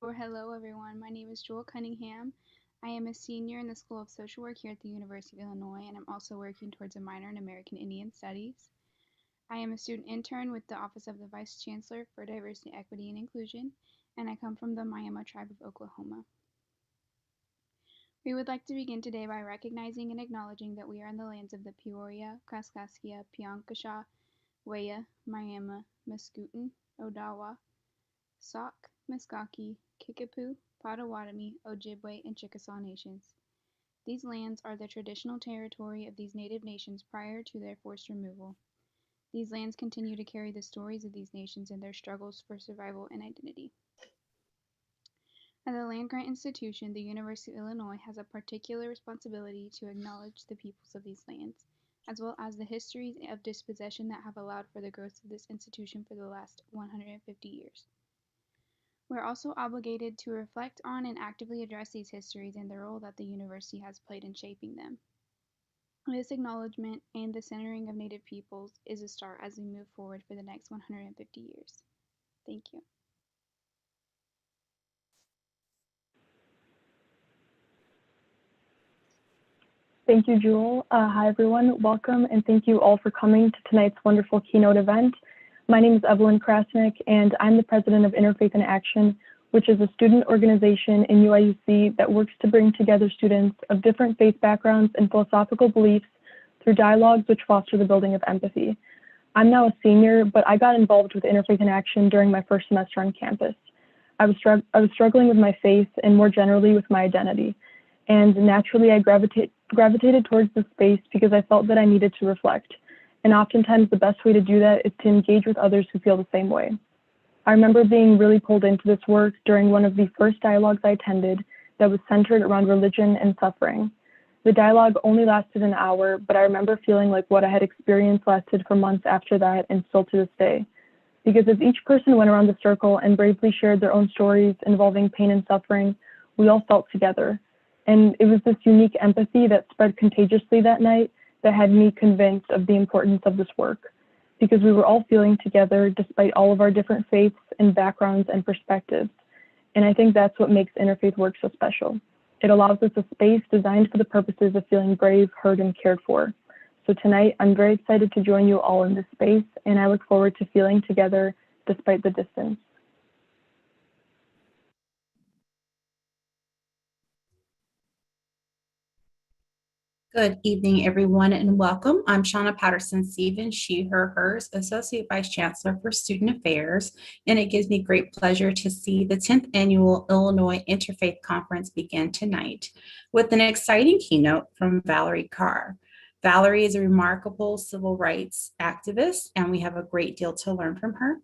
Or hello everyone, my name is Jewel Cunningham. I am a senior in the School of Social Work here at the University of Illinois, and I'm also working towards a minor in American Indian Studies. I am a student intern with the Office of the Vice Chancellor for Diversity, Equity, and Inclusion, and I come from the Miami tribe of Oklahoma. We would like to begin today by recognizing and acknowledging that we are in the lands of the Peoria, Kaskaskia, Piankashaw, Weya, Miami, Mascoutin, Odawa, Sauk, Meskwaki, Kickapoo, Potawatomi, Ojibwe, and Chickasaw nations. These lands are the traditional territory of these native nations prior to their forced removal. These lands continue to carry the stories of these nations and their struggles for survival and identity. As a land-grant institution, the University of Illinois has a particular responsibility to acknowledge the peoples of these lands, as well as the histories of dispossession that have allowed for the growth of this institution for the last 150 years. We are also obligated to reflect on and actively address these histories and the role that the university has played in shaping them. This acknowledgement and the centering of Native peoples is a start as we move forward for the next 150 years. Thank you. Thank you, Jewel. Hi, everyone. Welcome, and thank you all for coming to tonight's wonderful keynote event. My name is Evelyn Krasnick, and I'm the president of Interfaith in Action, which is a student organization in UIUC that works to bring together students of different faith backgrounds and philosophical beliefs through dialogues which foster the building of empathy. I'm now a senior, but I got involved with Interfaith in Action during my first semester on campus. I was struggling with my faith and more generally with my identity. And naturally, I gravitated towards this space because I felt that I needed to reflect. And oftentimes, the best way to do that is to engage with others who feel the same way. I remember being really pulled into this work during one of the first dialogues I attended that was centered around religion and suffering. The dialogue only lasted an hour, but I remember feeling like what I had experienced lasted for months after that and still to this day. Because as each person went around the circle and bravely shared their own stories involving pain and suffering, we all felt together. And it was this unique empathy that spread contagiously that night that had me convinced of the importance of this work, because we were all feeling together despite all of our different faiths and backgrounds and perspectives. And I think that's what makes interfaith work so special. It allows us a space designed for the purposes of feeling brave, heard, and cared for. So tonight, I'm very excited to join you all in this space, and I look forward to feeling together despite the distance. Good evening, everyone, and welcome. I'm Shauna Patterson-Stevens, she, her, hers, Associate Vice Chancellor for Student Affairs, and it gives me great pleasure to see the 10th Annual Illinois Interfaith Conference begin tonight with an exciting keynote from Valerie Carr. Valerie is a remarkable civil rights activist, and we have a great deal to learn from her.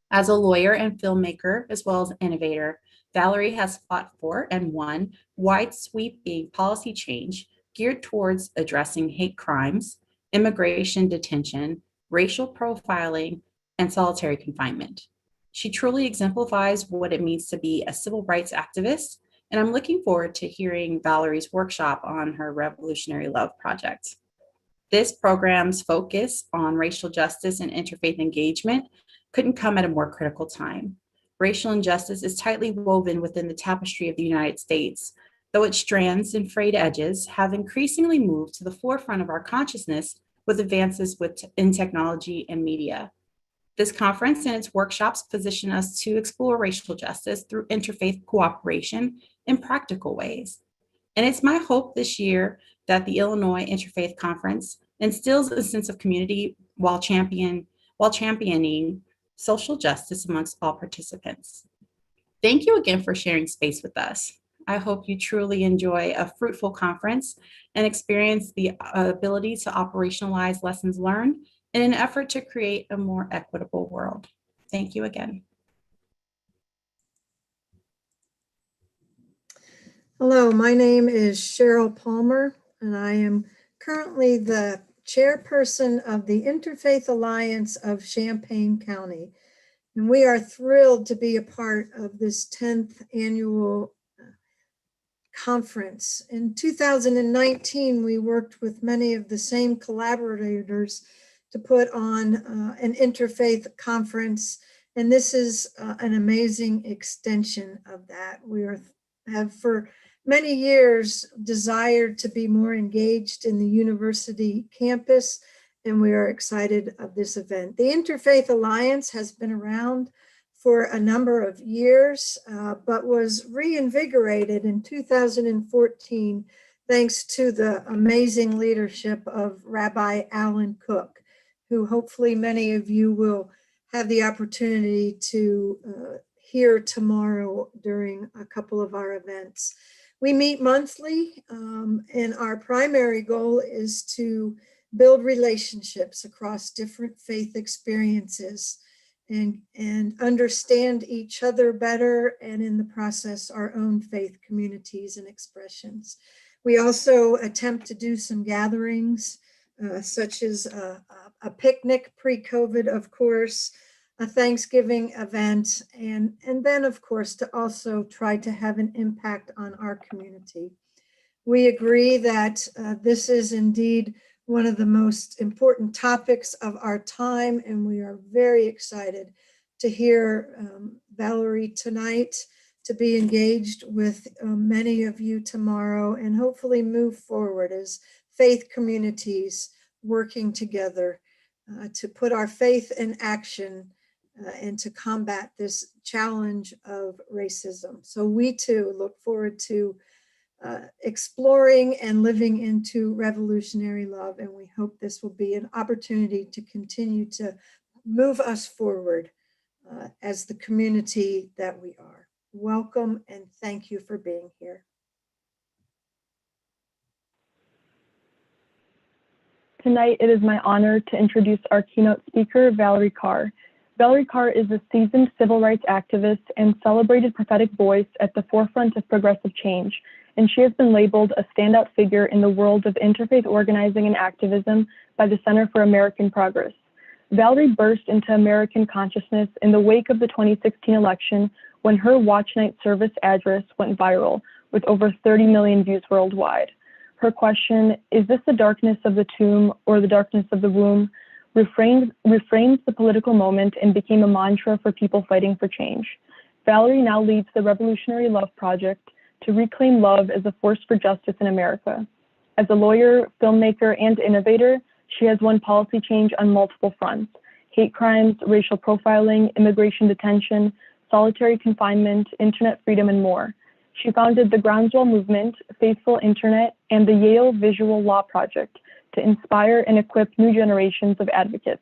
As a lawyer and filmmaker, as well as innovator, Valerie has fought for and won wide-sweeping policy change geared towards addressing hate crimes, immigration detention, racial profiling, and solitary confinement. She truly exemplifies what it means to be a civil rights activist, and I'm looking forward to hearing Valerie's workshop on her Revolutionary Love project. This program's focus on racial justice and interfaith engagement couldn't come at a more critical time. Racial injustice is tightly woven within the tapestry of the United States, though its strands and frayed edges have increasingly moved to the forefront of our consciousness with advances in technology and media. This conference and its workshops position us to explore racial justice through interfaith cooperation in practical ways. And it's my hope this year that the Illinois Interfaith Conference instills a sense of community while championing social justice amongst all participants. Thank you again for sharing space with us. I hope you truly enjoy a fruitful conference and experience the ability to operationalize lessons learned in an effort to create a more equitable world. Thank you again. Hello, my name is Cheryl Palmer, and I am currently the chairperson of the Interfaith Alliance of Champaign County. And we are thrilled to be a part of this 10th annual conference. In 2019, we worked with many of the same collaborators to put on an interfaith conference And this is an amazing extension of that. Have for many years desired to be more engaged in the university campus, and we are excited of this event. The Interfaith Alliance has been around for a number of years, but was reinvigorated in 2014 thanks to the amazing leadership of Rabbi Alan Cook, who hopefully many of you will have the opportunity to hear tomorrow during a couple of our events. We meet monthly, and our primary goal is to build relationships across different faith experiences and understand each other better, and in the process, our own faith communities and expressions. We also attempt to do some gatherings, such as a picnic pre-COVID, of course, a Thanksgiving event, and then, of course, to also try to have an impact on our community. We agree that this is indeed one of the most important topics of our time, and we are very excited to hear Valerie tonight, to be engaged with many of you tomorrow, and hopefully move forward as faith communities working together to put our faith in action and to combat this challenge of racism. So we too look forward to exploring and living into revolutionary love, and we hope this will be an opportunity to continue to move us forward as the community that we are. Welcome and thank you for being here. Tonight, it is my honor to introduce our keynote speaker, Valerie Carr. Valerie Carr is a seasoned civil rights activist and celebrated prophetic voice at the forefront of progressive change, and she has been labeled a standout figure in the world of interfaith organizing and activism by the Center for American Progress. Valerie burst into American consciousness in the wake of the 2016 election when her Watch Night service address went viral with over 30 million views worldwide. Her question, "Is this the darkness of the tomb or the darkness of the womb?" reframes the political moment and became a mantra for people fighting for change. Valerie now leads the Revolutionary Love Project to reclaim love as a force for justice in America. As a lawyer, filmmaker, and innovator, she has won policy change on multiple fronts: hate crimes, racial profiling, immigration detention, solitary confinement, internet freedom, and more. She founded the Groundswell Movement, Faithful Internet, and the Yale Visual Law Project to inspire and equip new generations of advocates.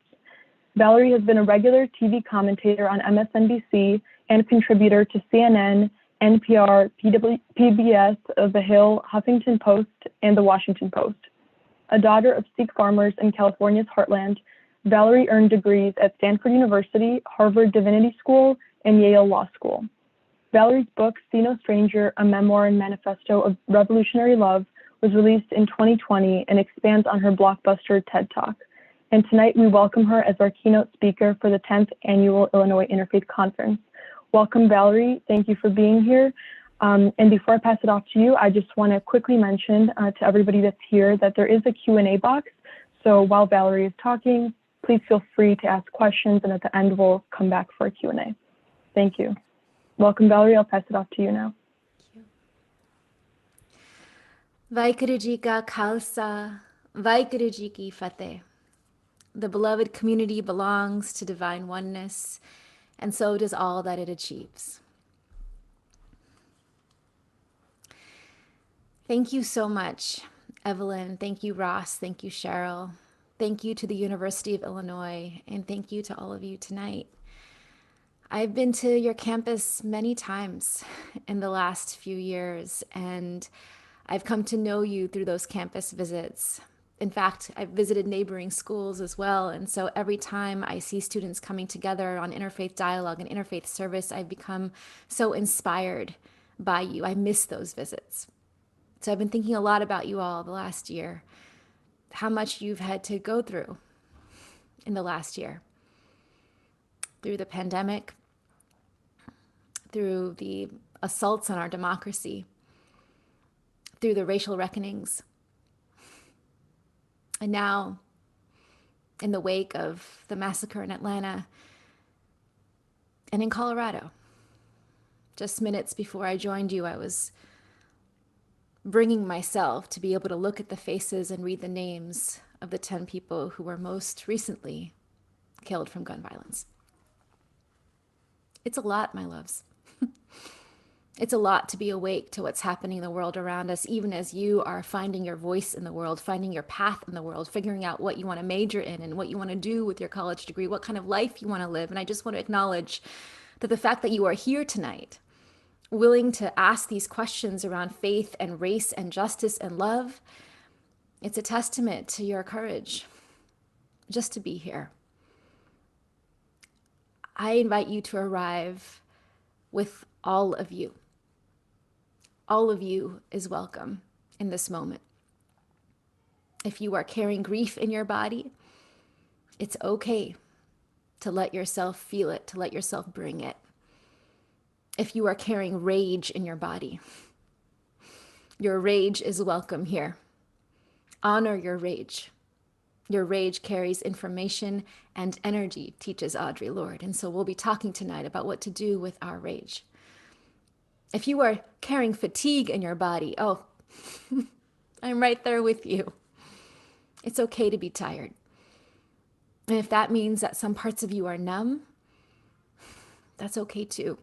Valerie has been a regular TV commentator on MSNBC and contributor to CNN, NPR, PBS, The Hill, Huffington Post, and The Washington Post. A daughter of Sikh farmers in California's heartland, Valerie earned degrees at Stanford University, Harvard Divinity School, and Yale Law School. Valerie's book, See No Stranger, a memoir and manifesto of revolutionary love, was released in 2020 and expands on her blockbuster TED Talk. And tonight we welcome her as our keynote speaker for the 10th Annual Illinois Interfaith Conference. Welcome, Valerie. Thank you for being here. And before I pass it off to you, I just want to quickly mention to everybody that's here that there is a Q&A box. So while Valerie is talking, please feel free to ask questions, and at the end we'll come back for a Q&A. Thank you. Welcome, Valerie. I'll pass it off to you now. Vaheguru Ji Ka Khalsa, Vaheguru Ji Ki Fateh. The beloved community belongs to divine oneness, and so does all that it achieves. Thank you so much, Evelyn. Thank you, Ross. Thank you, Cheryl. Thank you to the University of Illinois, and thank you to all of you tonight. I've been to your campus many times in the last few years, and I've come to know you through those campus visits. In fact, I've visited neighboring schools as well, and so every time I see students coming together on interfaith dialogue and interfaith service, I've become so inspired by you. I miss those visits. So I've been thinking a lot about you all the last year, how much you've had to go through in the last year, through the pandemic, through the assaults on our democracy, through the racial reckonings, and now, in the wake of the massacre in Atlanta, And in Colorado, just minutes before I joined you, I was bringing myself to be able to look at the faces and read the names of the 10 people who were most recently killed from gun violence. It's a lot, my loves. It's a lot to be awake to what's happening in the world around us, even as you are finding your voice in the world, finding your path in the world, figuring out what you want to major in and what you want to do with your college degree, what kind of life you want to live. And I just want to acknowledge that the fact that you are here tonight, willing to ask these questions around faith and race and justice and love, it's a testament to your courage just to be here. I invite you to arrive with all of you. All of you is welcome in this moment. If you are carrying grief in your body, it's okay to let yourself feel it, to let yourself bring it. If you are carrying rage in your body, your rage is welcome here. Honor your rage. Your rage carries information and energy, teaches Audre Lorde. And so we'll be talking tonight about what to do with our rage. If you are carrying fatigue in your body, oh, I'm right there with you. It's okay to be tired. And if that means that some parts of you are numb, that's okay too.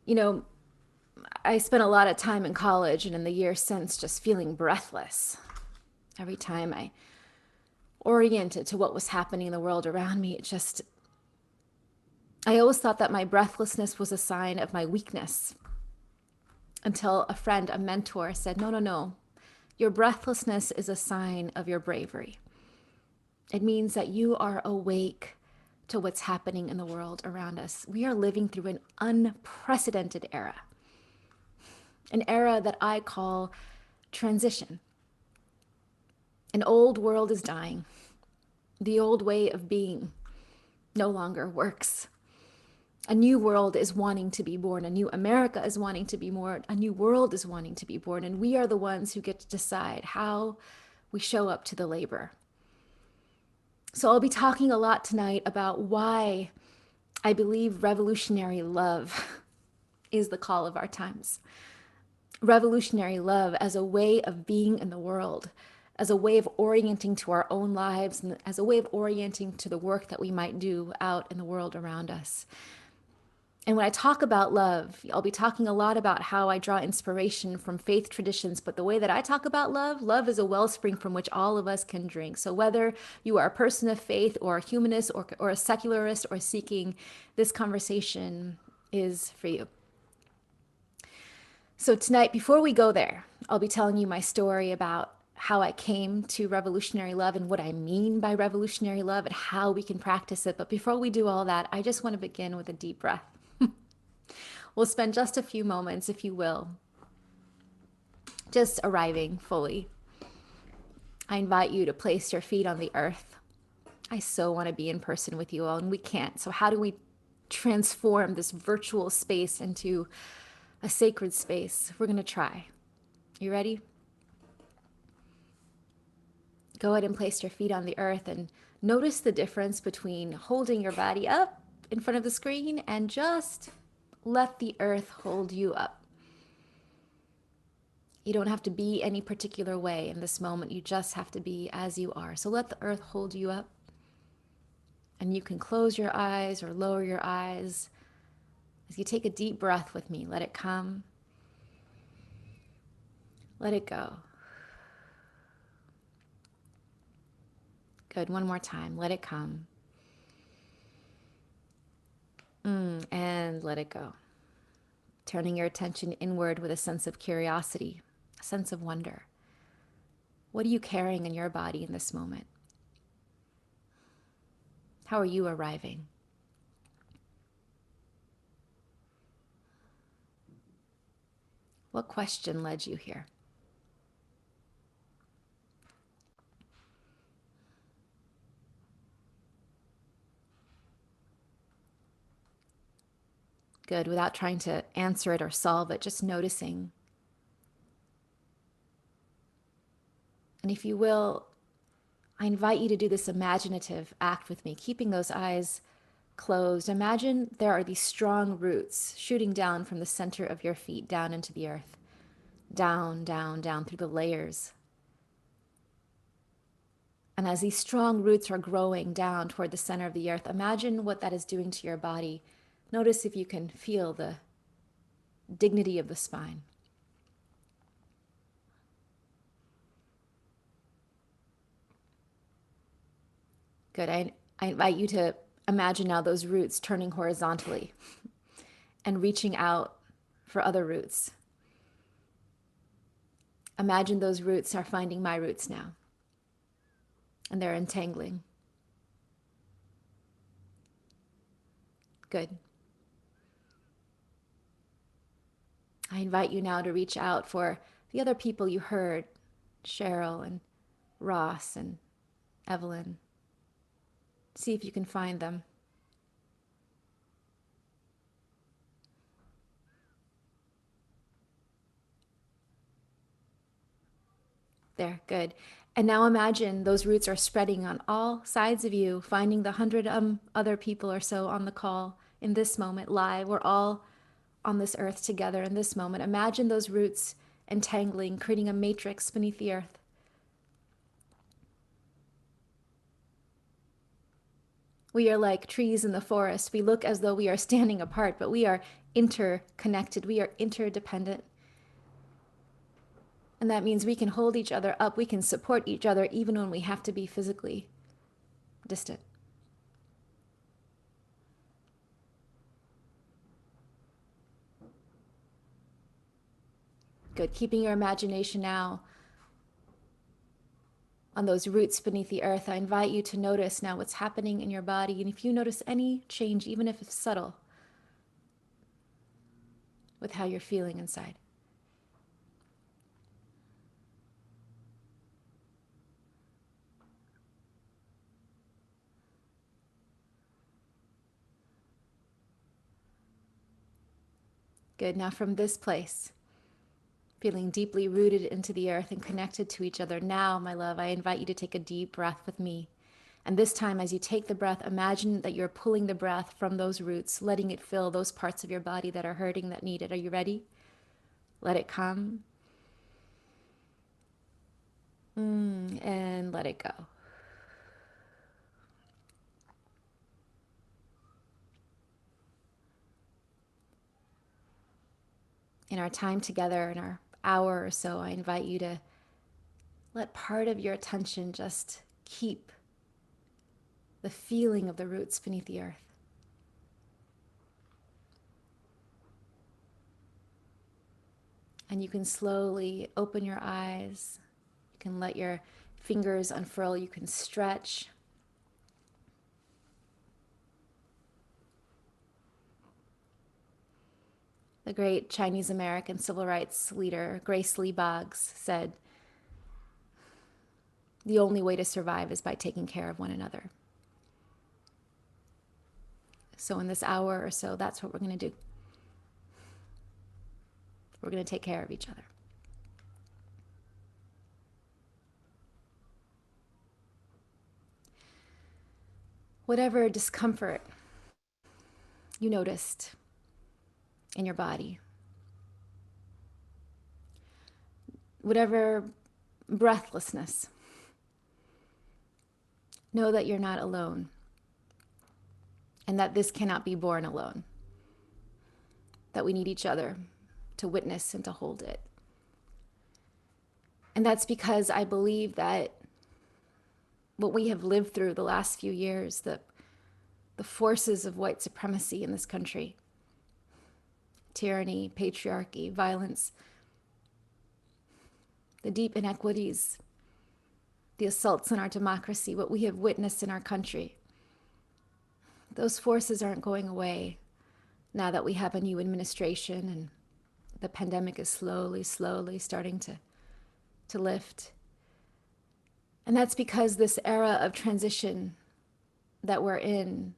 You know, I spent a lot of time in college and in the years since just feeling breathless. Every time I oriented to what was happening in the world around me, I always thought that my breathlessness was a sign of my weakness. Until a friend, a mentor said, no. Your breathlessness is a sign of your bravery. It means that you are awake to what's happening in the world around us. We are living through an unprecedented era. An era that I call transition. An old world is dying. The old way of being no longer works. A new world is wanting to be born. A new America is wanting to be born. A new world is wanting to be born. And we are the ones who get to decide how we show up to the labor. So I'll be talking a lot tonight about why I believe revolutionary love is the call of our times. Revolutionary love as a way of being in the world, as a way of orienting to our own lives, and as a way of orienting to the work that we might do out in the world around us. And when I talk about love, I'll be talking a lot about how I draw inspiration from faith traditions, but the way that I talk about love is a wellspring from which all of us can drink. So whether you are a person of faith or a humanist or a secularist or seeking, this conversation is for you. So tonight, before we go there, I'll be telling you my story about how I came to revolutionary love and what I mean by revolutionary love and how we can practice it. But before we do all that, I just want to begin with a deep breath. We'll spend just a few moments, if you will, just arriving fully. I invite you to place your feet on the earth. I so want to be in person with you all, and we can't. So how do we transform this virtual space into a sacred space? We're going to try. You ready? Go ahead and place your feet on the earth and notice the difference between holding your body up in front of the screen and just let the earth hold you up. You don't have to be any particular way in this moment. You just have to be as you are. So let the earth hold you up. And you can close your eyes or lower your eyes as you take a deep breath with me. Let it come. Let it go. Good. One more time. Let it come. And let it go. Turning your attention inward with a sense of curiosity, a sense of wonder. What are you carrying in your body in this moment? How are you arriving? What question led you here? Good, without trying to answer it or solve it, just noticing. And if you will, I invite you to do this imaginative act with me, keeping those eyes closed, imagine there are these strong roots shooting down from the center of your feet down into the earth, down, down, down through the layers. And as these strong roots are growing down toward the center of the earth, imagine what that is doing to your body. Notice if you can feel the dignity of the spine. Good. I invite you to imagine now those roots turning horizontally and reaching out for other roots. Imagine those roots are finding my roots now, and they're entangling. Good. I invite you now to reach out for the other people you heard, Cheryl and Ross and Evelyn. See if you can find them. There, good. And now imagine those roots are spreading on all sides of you, finding the 100 other people or so on the call in this moment, live. We're all on this earth together in this moment. Imagine those roots entangling, creating a matrix beneath the earth. We are like trees in the forest. We look as though we are standing apart, but we are interconnected. We are interdependent. And that means we can hold each other up. We can support each other even when we have to be physically distant. Good. Keeping your imagination now on those roots beneath the earth, I invite you to notice now what's happening in your body. And if you notice any change, even if it's subtle, with how you're feeling inside. Good. Now from this place, feeling deeply rooted into the earth and connected to each other. Now, my love, I invite you to take a deep breath with me. And this time, as you take the breath, imagine that you're pulling the breath from those roots, letting it fill those parts of your body that are hurting, that need it. Are you ready? Let it come. And let it go. In our time together, in our hour or so, I invite you to let part of your attention just keep the feeling of the roots beneath the earth. And you can slowly open your eyes. You can let your fingers unfurl. You can stretch. The great Chinese American civil rights leader, Grace Lee Boggs, said, "The only way to survive is by taking care of one another." So in this hour or so, that's what we're going to do. We're going to take care of each other. Whatever discomfort you noticed in your body, whatever breathlessness, know that you're not alone and that this cannot be borne alone, that we need each other to witness and to hold it. And that's because I believe that what we have lived through the last few years, the forces of white supremacy in this country, tyranny, patriarchy, violence, the deep inequities, the assaults on our democracy, what we have witnessed in our country, those forces aren't going away now that we have a new administration and the pandemic is slowly starting to lift. And that's because this era of transition that we're in,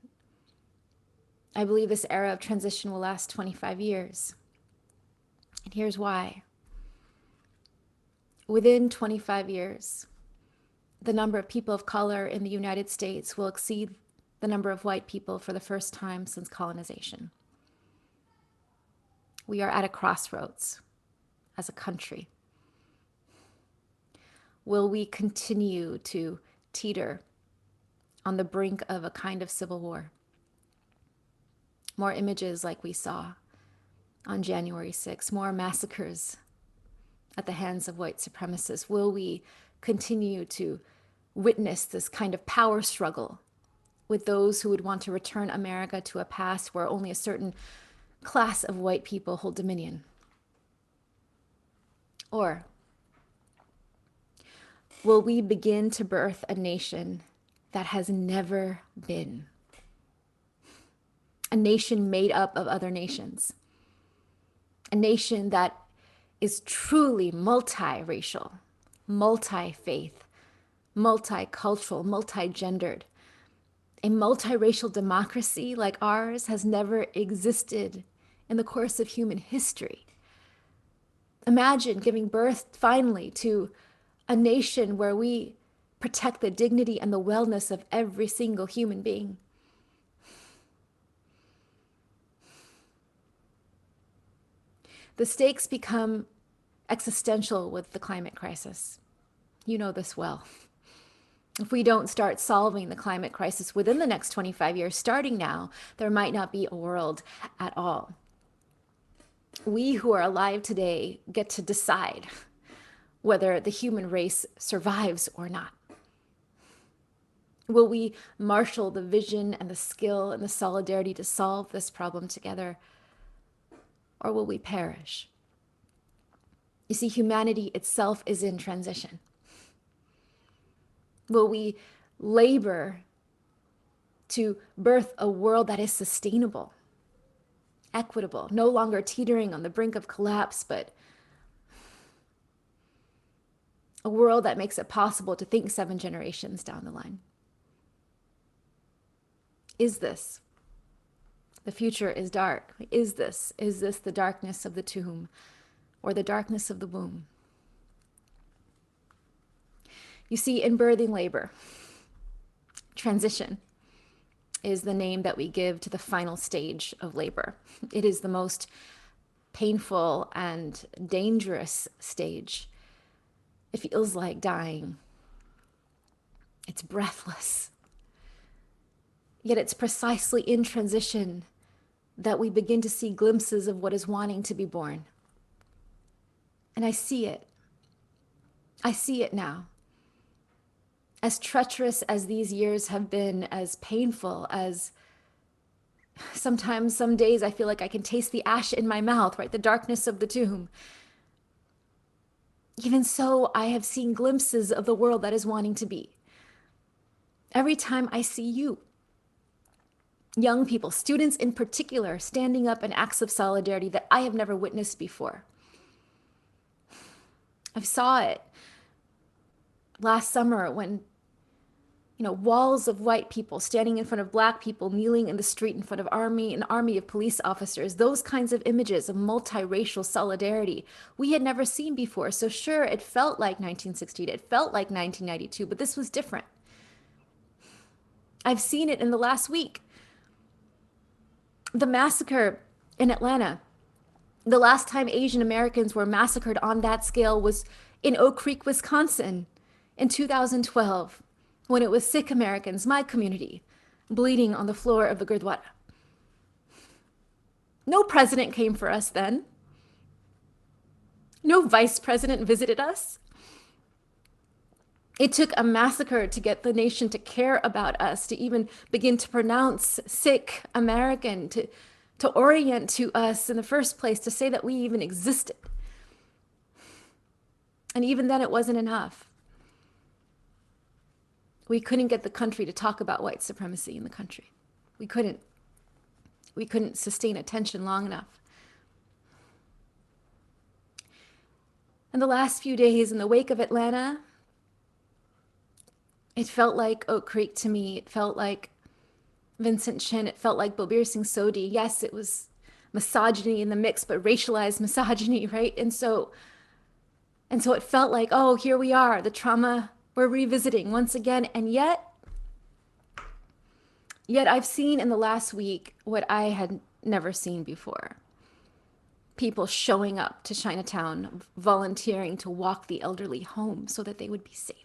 I believe this era of transition will last 25 years. And here's why. Within 25 years, the number of people of color in the United States will exceed the number of white people for the first time since colonization. We are at a crossroads as a country. Will we continue to teeter on the brink of a kind of civil war? More images like we saw on January 6th, more massacres at the hands of white supremacists. Will we continue to witness this kind of power struggle with those who would want to return America to a past where only a certain class of white people hold dominion? Or will we begin to birth a nation that has never been? A nation made up of other nations. A nation that is truly multiracial, multi-faith, multicultural, multi-gendered. A multiracial democracy like ours has never existed in the course of human history. Imagine giving birth finally to a nation where we protect the dignity and the wellness of every single human being. The stakes become existential with the climate crisis. You know this well. If we don't start solving the climate crisis within the next 25 years, starting now, there might not be a world at all. We who are alive today get to decide whether the human race survives or not. Will we marshal the vision and the skill and the solidarity to solve this problem together, or will we perish? You see, humanity itself is in transition. Will we labor to birth a world that is sustainable, equitable, no longer teetering on the brink of collapse, but a world that makes it possible to think 7 generations down the line? Is this? The future is dark. Is this the darkness of the tomb or the darkness of the womb? You see, in birthing labor, transition is the name that we give to the final stage of labor. It is the most painful and dangerous stage. It feels like dying. It's breathless. Yet it's precisely in transition that we begin to see glimpses of what is wanting to be born. And I see it. I see it now. As treacherous as these years have been, as painful as sometimes, some days I feel like I can taste the ash in my mouth, right? The darkness of the tomb. Even so, I have seen glimpses of the world that is wanting to be. Every time I see you, young people, students in particular, standing up in acts of solidarity that I have never witnessed before. I saw it last summer when, walls of white people standing in front of black people, kneeling in the street in front of an army of police officers, those kinds of images of multiracial solidarity we had never seen before. So sure, it felt like 1968, it felt like 1992, but this was different. I've seen it in the last week. The massacre in Atlanta, the last time Asian Americans were massacred on that scale was in Oak Creek, Wisconsin in 2012, when it was Sikh Americans, my community, bleeding on the floor of the Gurdwara. No president came for us then. No vice president visited us. It took a massacre to get the nation to care about us, to even begin to pronounce Sikh American, to orient to us in the first place, to say that we even existed. And even then it wasn't enough. We couldn't get the country to talk about white supremacy in the country. We couldn't sustain attention long enough. In the last few days, in the wake of Atlanta, it felt like Oak Creek to me. It felt like Vincent Chin. It felt like Balbir Singh Sodhi. Yes, it was misogyny in the mix, but racialized misogyny, right? And so it felt like, oh, here we are, the trauma we're revisiting once again. And yet Yet I've seen in the last week what I had never seen before. People showing up to Chinatown, volunteering to walk the elderly home so that they would be safe.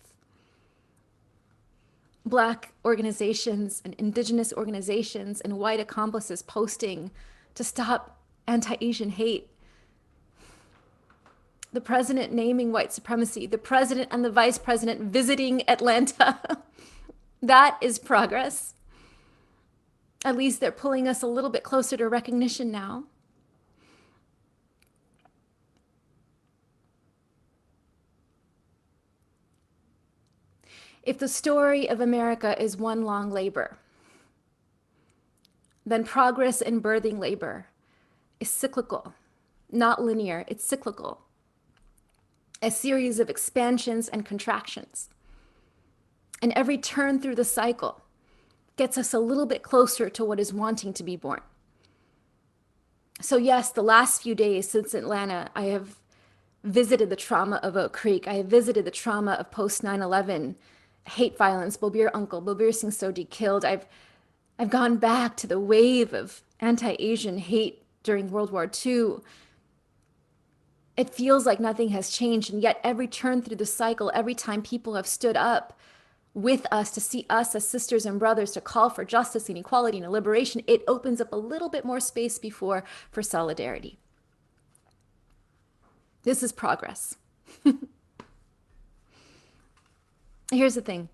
Black organizations and indigenous organizations and white accomplices posting to stop anti-Asian hate. The president naming white supremacy, the president and the vice president visiting Atlanta. That is progress. At least they're pulling us a little bit closer to recognition now. If the story of America is one long labor, then progress in birthing labor is cyclical, not linear, it's cyclical. A series of expansions and contractions. And every turn through the cycle gets us a little bit closer to what is wanting to be born. So yes, the last few days since Atlanta, I have visited the trauma of Oak Creek. I have visited the trauma of post 9/11 hate violence, Balbir uncle, Balbir Singh Sodhi killed. I've gone back to the wave of anti-Asian hate during World War II. It feels like nothing has changed, and yet every turn through the cycle, every time people have stood up with us to see us as sisters and brothers, to call for justice and equality and liberation, it opens up a little bit more space for solidarity. This is progress. Here's the thing.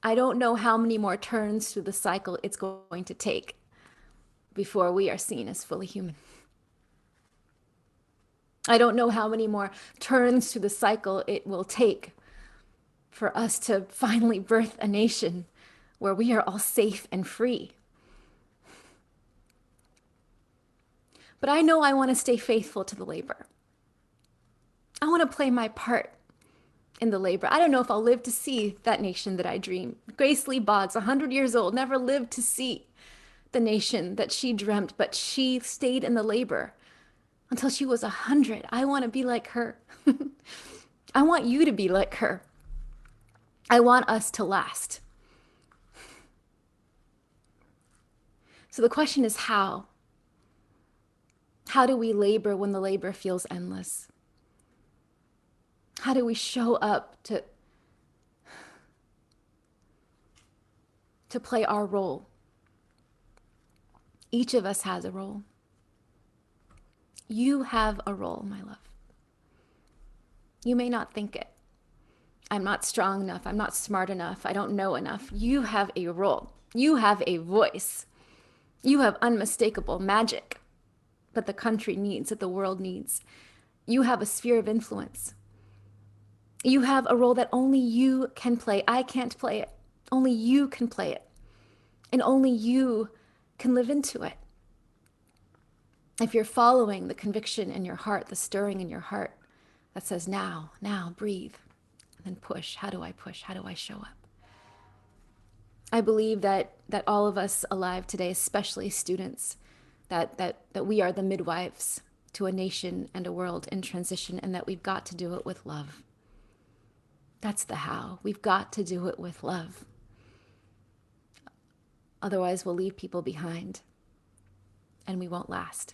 I don't know how many more turns through the cycle it's going to take before we are seen as fully human. I don't know how many more turns through the cycle it will take for us to finally birth a nation where we are all safe and free. But I know I want to stay faithful to the labor. I want to play my part in the labor. I don't know if I'll live to see that nation that I dream. Grace Lee Boggs, 100 years old, never lived to see the nation that she dreamt, but she stayed in the labor until she was 100. I want to be like her. I want you to be like her. I want us to last. So the question is how? How do we labor when the labor feels endless? How do we show up to play our role? Each of us has a role. You have a role, my love. You may not think it. I'm not strong enough. I'm not smart enough. I don't know enough. You have a role. You have a voice. You have unmistakable magic that the country needs, that the world needs. You have a sphere of influence. You have a role that only you can play. I can't play it. Only you can play it. And only you can live into it. If you're following the conviction in your heart, the stirring in your heart that says, now, breathe, and then push. How do I push? How do I show up? I believe that all of us alive today, especially students, that we are the midwives to a nation and a world in transition, and that we've got to do it with love. That's the how. We've got to do it with love. Otherwise, we'll leave people behind and we won't last.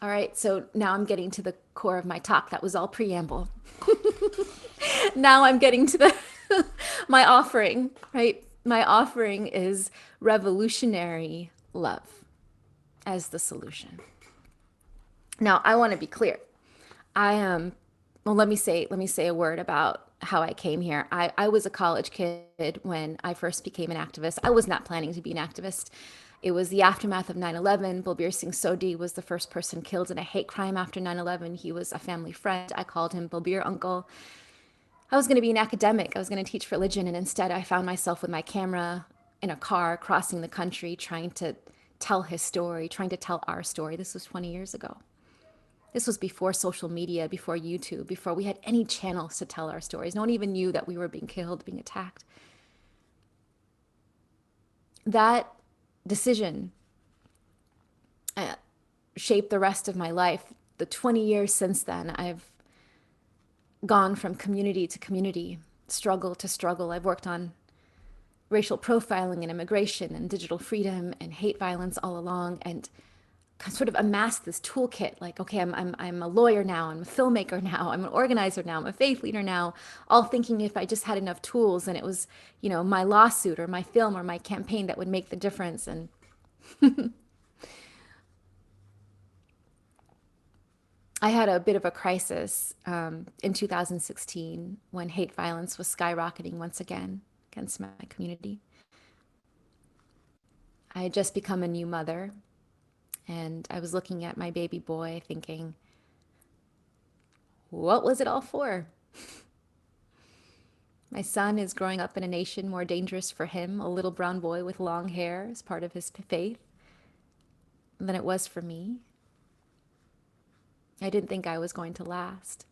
All right, so now I'm getting to the core of my talk. That was all preamble. Now I'm getting to my offering, right? My offering is revolutionary love as the solution. Now, I want to be clear. Well, let me say a word about how I came here. I was a college kid when I first became an activist. I was not planning to be an activist. It was the aftermath of 9/11. Balbir Singh Sodhi was the first person killed in a hate crime after 9/11. He was a family friend. I called him Balbir uncle. I was going to be an academic. I was going to teach religion, and instead I found myself with my camera in a car crossing the country trying to tell his story, trying to tell our story. This was 20 years ago. This was before social media, before YouTube, before we had any channels to tell our stories. No one even knew that we were being killed, being attacked. That decision shaped the rest of my life. The 20 years since then, I've gone from community to community, struggle to struggle. I've worked on racial profiling and immigration and digital freedom and hate violence all along, and sort of amassed this toolkit. Like, okay, I'm a lawyer now, I'm a filmmaker now, I'm an organizer now, I'm a faith leader now, all thinking if I just had enough tools and it was, my lawsuit or my film or my campaign that would make the difference. And I had a bit of a crisis in 2016 when hate violence was skyrocketing once again against my community. I had just become a new mother, and I was looking at my baby boy thinking, what was it all for? My son is growing up in a nation more dangerous for him, a little brown boy with long hair as part of his faith, than it was for me. I didn't think I was going to last.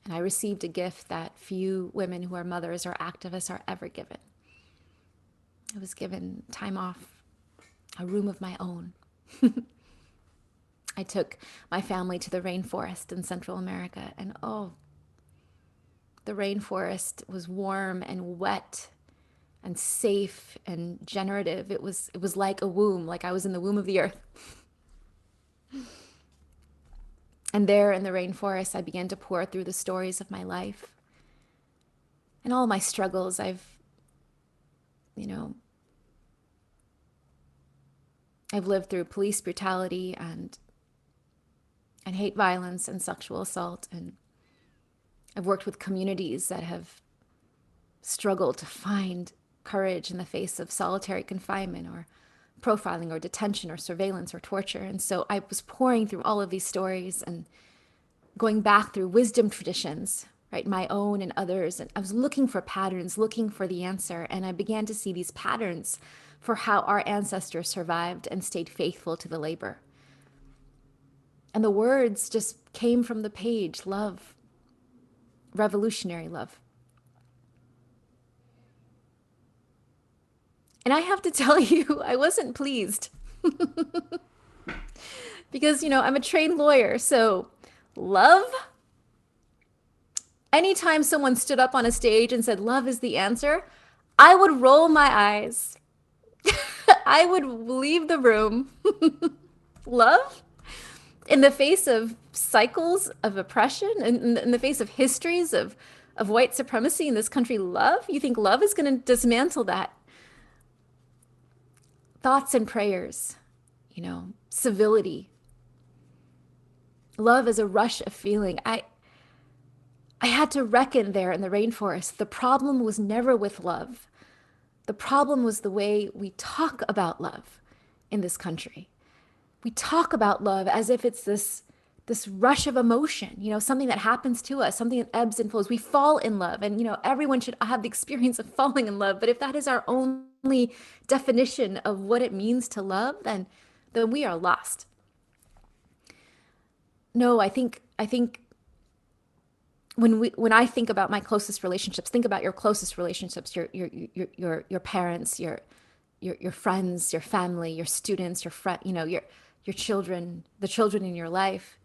And I received a gift that few women who are mothers or activists are ever given. I was given time off, a room of my own. I took my family to the rainforest in Central America, and the rainforest was warm and wet and safe and generative. It was like a womb, like I was in the womb of the earth. And there in the rainforest, I began to pour through the stories of my life and all my struggles. I've lived through police brutality and hate violence and sexual assault. And I've worked with communities that have struggled to find courage in the face of solitary confinement or profiling or detention or surveillance or torture. And so I was pouring through all of these stories and going back through wisdom traditions, right, my own and others. And I was looking for patterns, looking for the answer. And I began to see these patterns for how our ancestors survived and stayed faithful to the labor. And the words just came from the page: love, revolutionary love. And I have to tell you, I wasn't pleased because, I'm a trained lawyer. So love, anytime someone stood up on a stage and said, love is the answer, I would roll my eyes. I would leave the room. Love? In the face of cycles of oppression, in the face of histories of white supremacy in this country, love? You think love is going to dismantle that? Thoughts and prayers, civility. Love is a rush of feeling. I had to reckon there in the rainforest. The problem was never with love. The problem was the way we talk about love in this country. We talk about love as if it's this rush of emotion, something that happens to us, something that ebbs and flows. We fall in love, and everyone should have the experience of falling in love. But if that is our only definition of what it means to love, then we are lost. No, I think when I think about my closest relationships, think about your closest relationships, your parents, your friends, your family, your students, your children, the children in your life.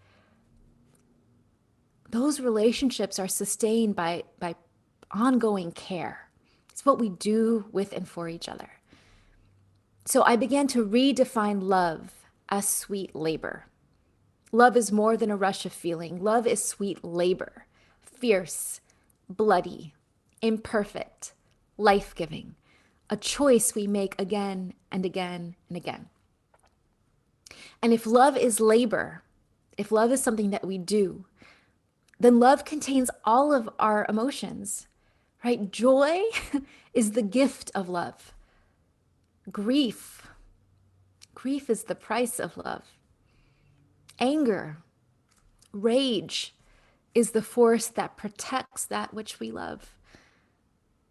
Those relationships are sustained by ongoing care. It's what we do with and for each other. So I began to redefine love as sweet labor. Love is more than a rush of feeling. Love is sweet labor, fierce, bloody, imperfect, life-giving, a choice we make again and again and again. And if love is labor, if love is something that we do, then love contains all of our emotions, right? Joy is the gift of love. Grief is the price of love. Anger, rage is the force that protects that which we love.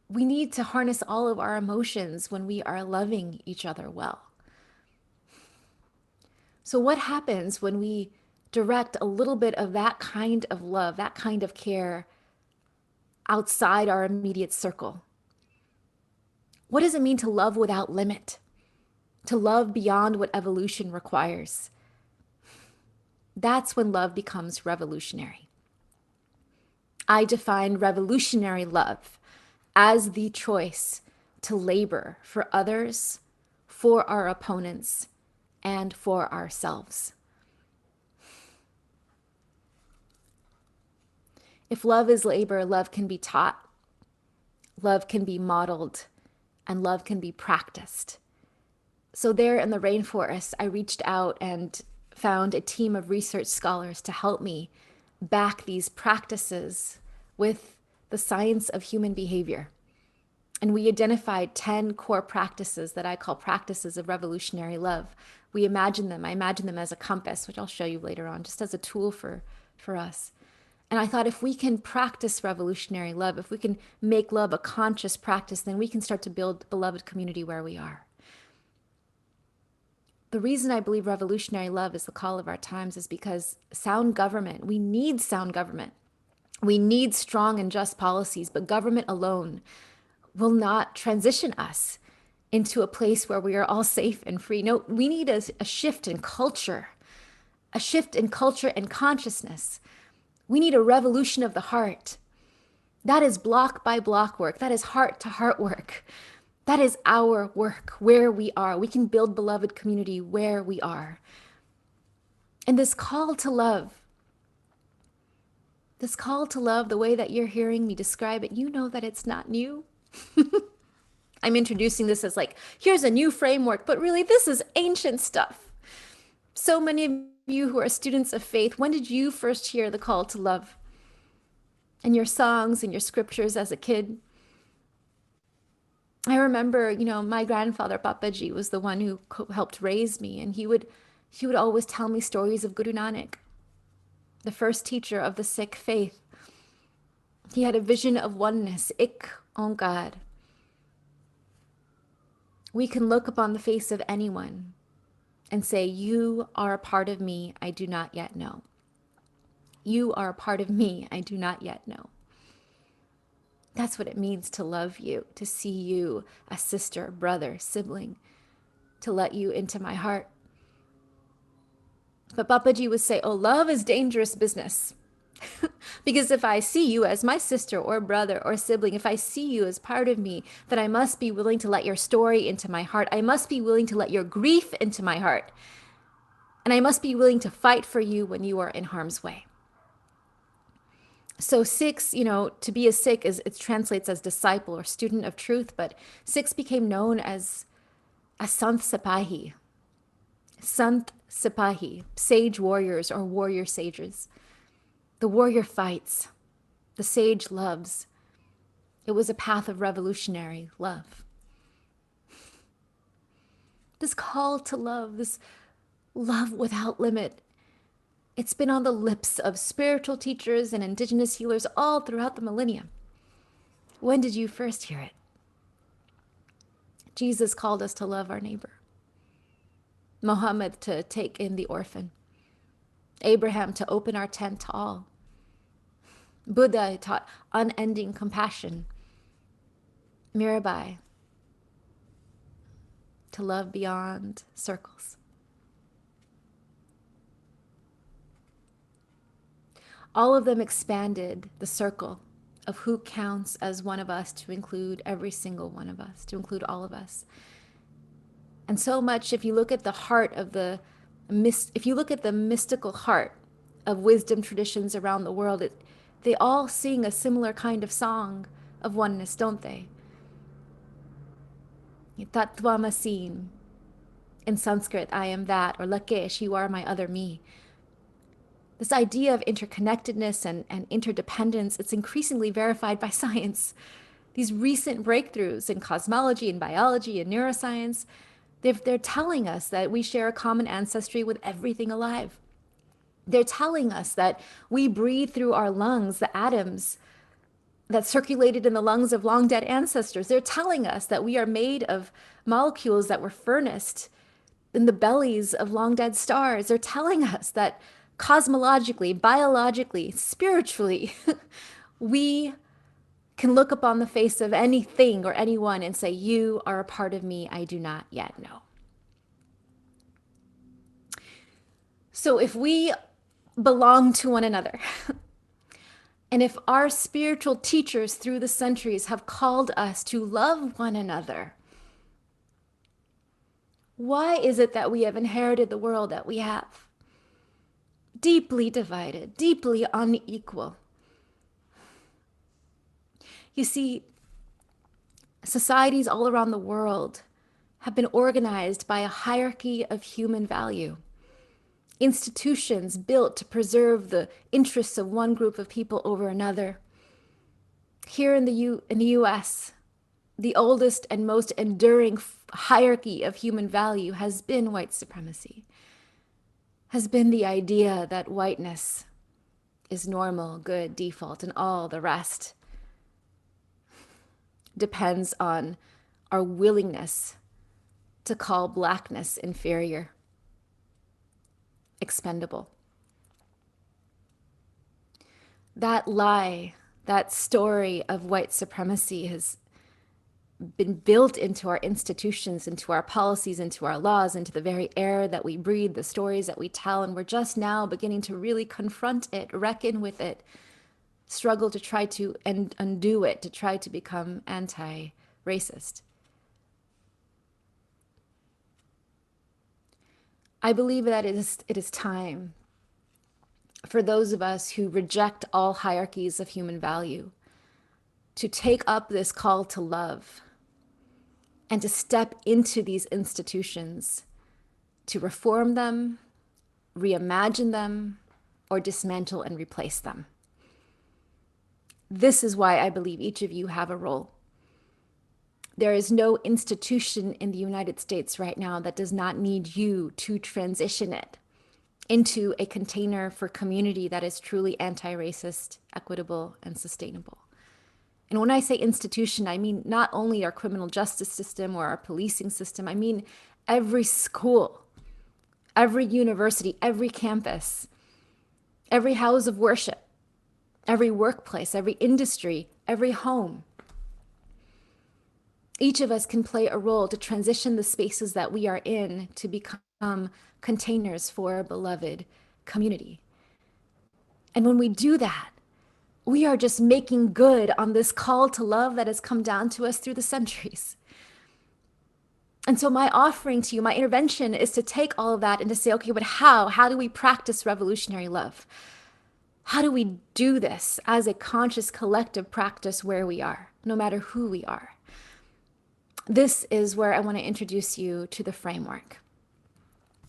We need to harness all of our emotions when we are loving each other well. So what happens when we direct a little bit of that kind of love, that kind of care outside our immediate circle? What does it mean to love without limit? To love beyond what evolution requires? That's when love becomes revolutionary. I define revolutionary love as the choice to labor for others, for our opponents, and for ourselves. If love is labor, love can be taught, love can be modeled, and love can be practiced. So there in the rainforest, I reached out and found a team of research scholars to help me back these practices with the science of human behavior. And we identified 10 core practices that I call practices of revolutionary love. I imagine them as a compass, which I'll show you later on, just as a tool for us. And I thought if we can practice revolutionary love, if we can make love a conscious practice, then we can start to build beloved community where we are. The reason I believe revolutionary love is the call of our times is because sound government, we need sound government. We need strong and just policies, but government alone will not transition us into a place where we are all safe and free. No, we need a shift in culture, a shift in culture and consciousness. We need a revolution of the heart. That is block by block work. That is heart to heart work. That is our work where we are. We can build beloved community where we are. And this call to love, the way that you're hearing me describe it, you know that it's not new. I'm introducing this as like, here's a new framework, but really this is ancient stuff. So many of you who are students of faith, when did you first hear the call to love? In your songs and your scriptures as a kid? I remember, my grandfather, Papaji, was the one who helped raise me, and he would always tell me stories of Guru Nanak, the first teacher of the Sikh faith. He had a vision of oneness, Ik Onkar. We can look upon the face of anyone and say, you are a part of me I do not yet know. You are a part of me I do not yet know. That's what it means to love you, to see you a sister, brother, sibling, to let you into my heart. But Papaji would say, oh, love is dangerous business. Because if I see you as my sister or brother or sibling, if I see you as part of me, then I must be willing to let your story into my heart. I must be willing to let your grief into my heart. And I must be willing to fight for you when you are in harm's way. So Sikhs, to be a Sikh, it translates as disciple or student of truth, but Sikhs became known as Sant Sipahi. Sant Sipahi, sage warriors or warrior sages. The warrior fights, the sage loves. It was a path of revolutionary love. This call to love, this love without limit, it's been on the lips of spiritual teachers and indigenous healers all throughout the millennium. When did you first hear it? Jesus called us to love our neighbor. Muhammad to take in the orphan. Abraham to open our tent to all. Buddha taught unending compassion. Mirabai to love beyond circles. All of them expanded the circle of who counts as one of us to include every single one of us, to include all of us. And so much, if you look at the heart of if you look at the mystical heart of wisdom traditions around the world, they all sing a similar kind of song of oneness, don't they? Tattvamasi, in Sanskrit, I am that, or Lakesh, you are my other me. This idea of interconnectedness and interdependence, it's increasingly verified by science. These recent breakthroughs in cosmology and biology and neuroscience, they're telling us that we share a common ancestry with everything alive. They're telling us that we breathe through our lungs the atoms that circulated in the lungs of long dead ancestors. They're telling us that we are made of molecules that were furnaced in the bellies of long dead stars. They're telling us that cosmologically, biologically, spiritually, we can look upon the face of anything or anyone and say, you are a part of me I do not yet know. So if we belong to one another, And if our spiritual teachers through the centuries have called us to love one another, why is it that we have inherited the world that we have? Deeply divided, deeply unequal. You see, societies all around the world have been organized by a hierarchy of human value. Institutions built to preserve the interests of one group of people over another. Here in the US, the oldest and most enduring hierarchy of human value has been white supremacy, has been the idea that whiteness is normal, good, default, and all the rest depends on our willingness to call blackness inferior, expendable. That lie, that story of white supremacy has been built into our institutions, into our policies, into our laws, into the very air that we breathe, the stories that we tell, and we're just now beginning to really confront it, reckon with it, struggle to try to undo it, to try to become anti-racist. I believe that it is time for those of us who reject all hierarchies of human value to take up this call to love and to step into these institutions, to reform them, reimagine them, or dismantle and replace them. This is why I believe each of you have a role. There is no institution in the United States right now that does not need you to transition it into a container for community that is truly anti-racist, equitable, and sustainable. And when I say institution, I mean not only our criminal justice system or our policing system, I mean every school, every university, every campus, every house of worship, every workplace, every industry, every home. Each of us can play a role to transition the spaces that we are in to become containers for a beloved community. And when we do that, we are just making good on this call to love that has come down to us through the centuries. And so my offering to you, my intervention is to take all of that and to say, okay, but how? How do we practice revolutionary love? How do we do this as a conscious collective practice where we are, no matter who we are? This is where I want to introduce you to the framework.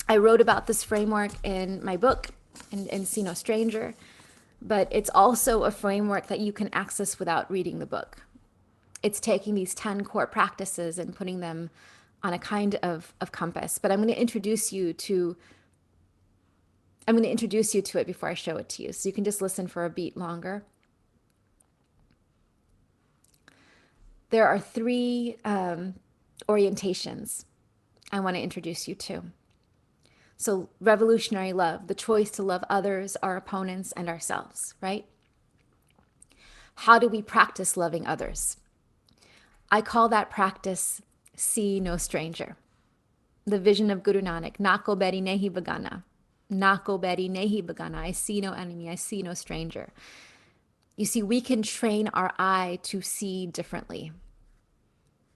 I wrote about this framework in my book, in See No Stranger, but it's also a framework that you can access without reading the book. It's taking these 10 core practices and putting them on a kind of compass. But I'm going to introduce you to it before I show it to you, so you can just listen for a beat longer. There are 3 orientations I want to introduce you to. So revolutionary love, the choice to love others, our opponents, and ourselves, right? How do we practice loving others? I call that practice See No Stranger. The vision of Guru Nanak, Nako Bedi Nehi Bagana. Nako Bedi Nehi Bagana. I see no enemy, I see no stranger. You see, we can train our eye to see differently.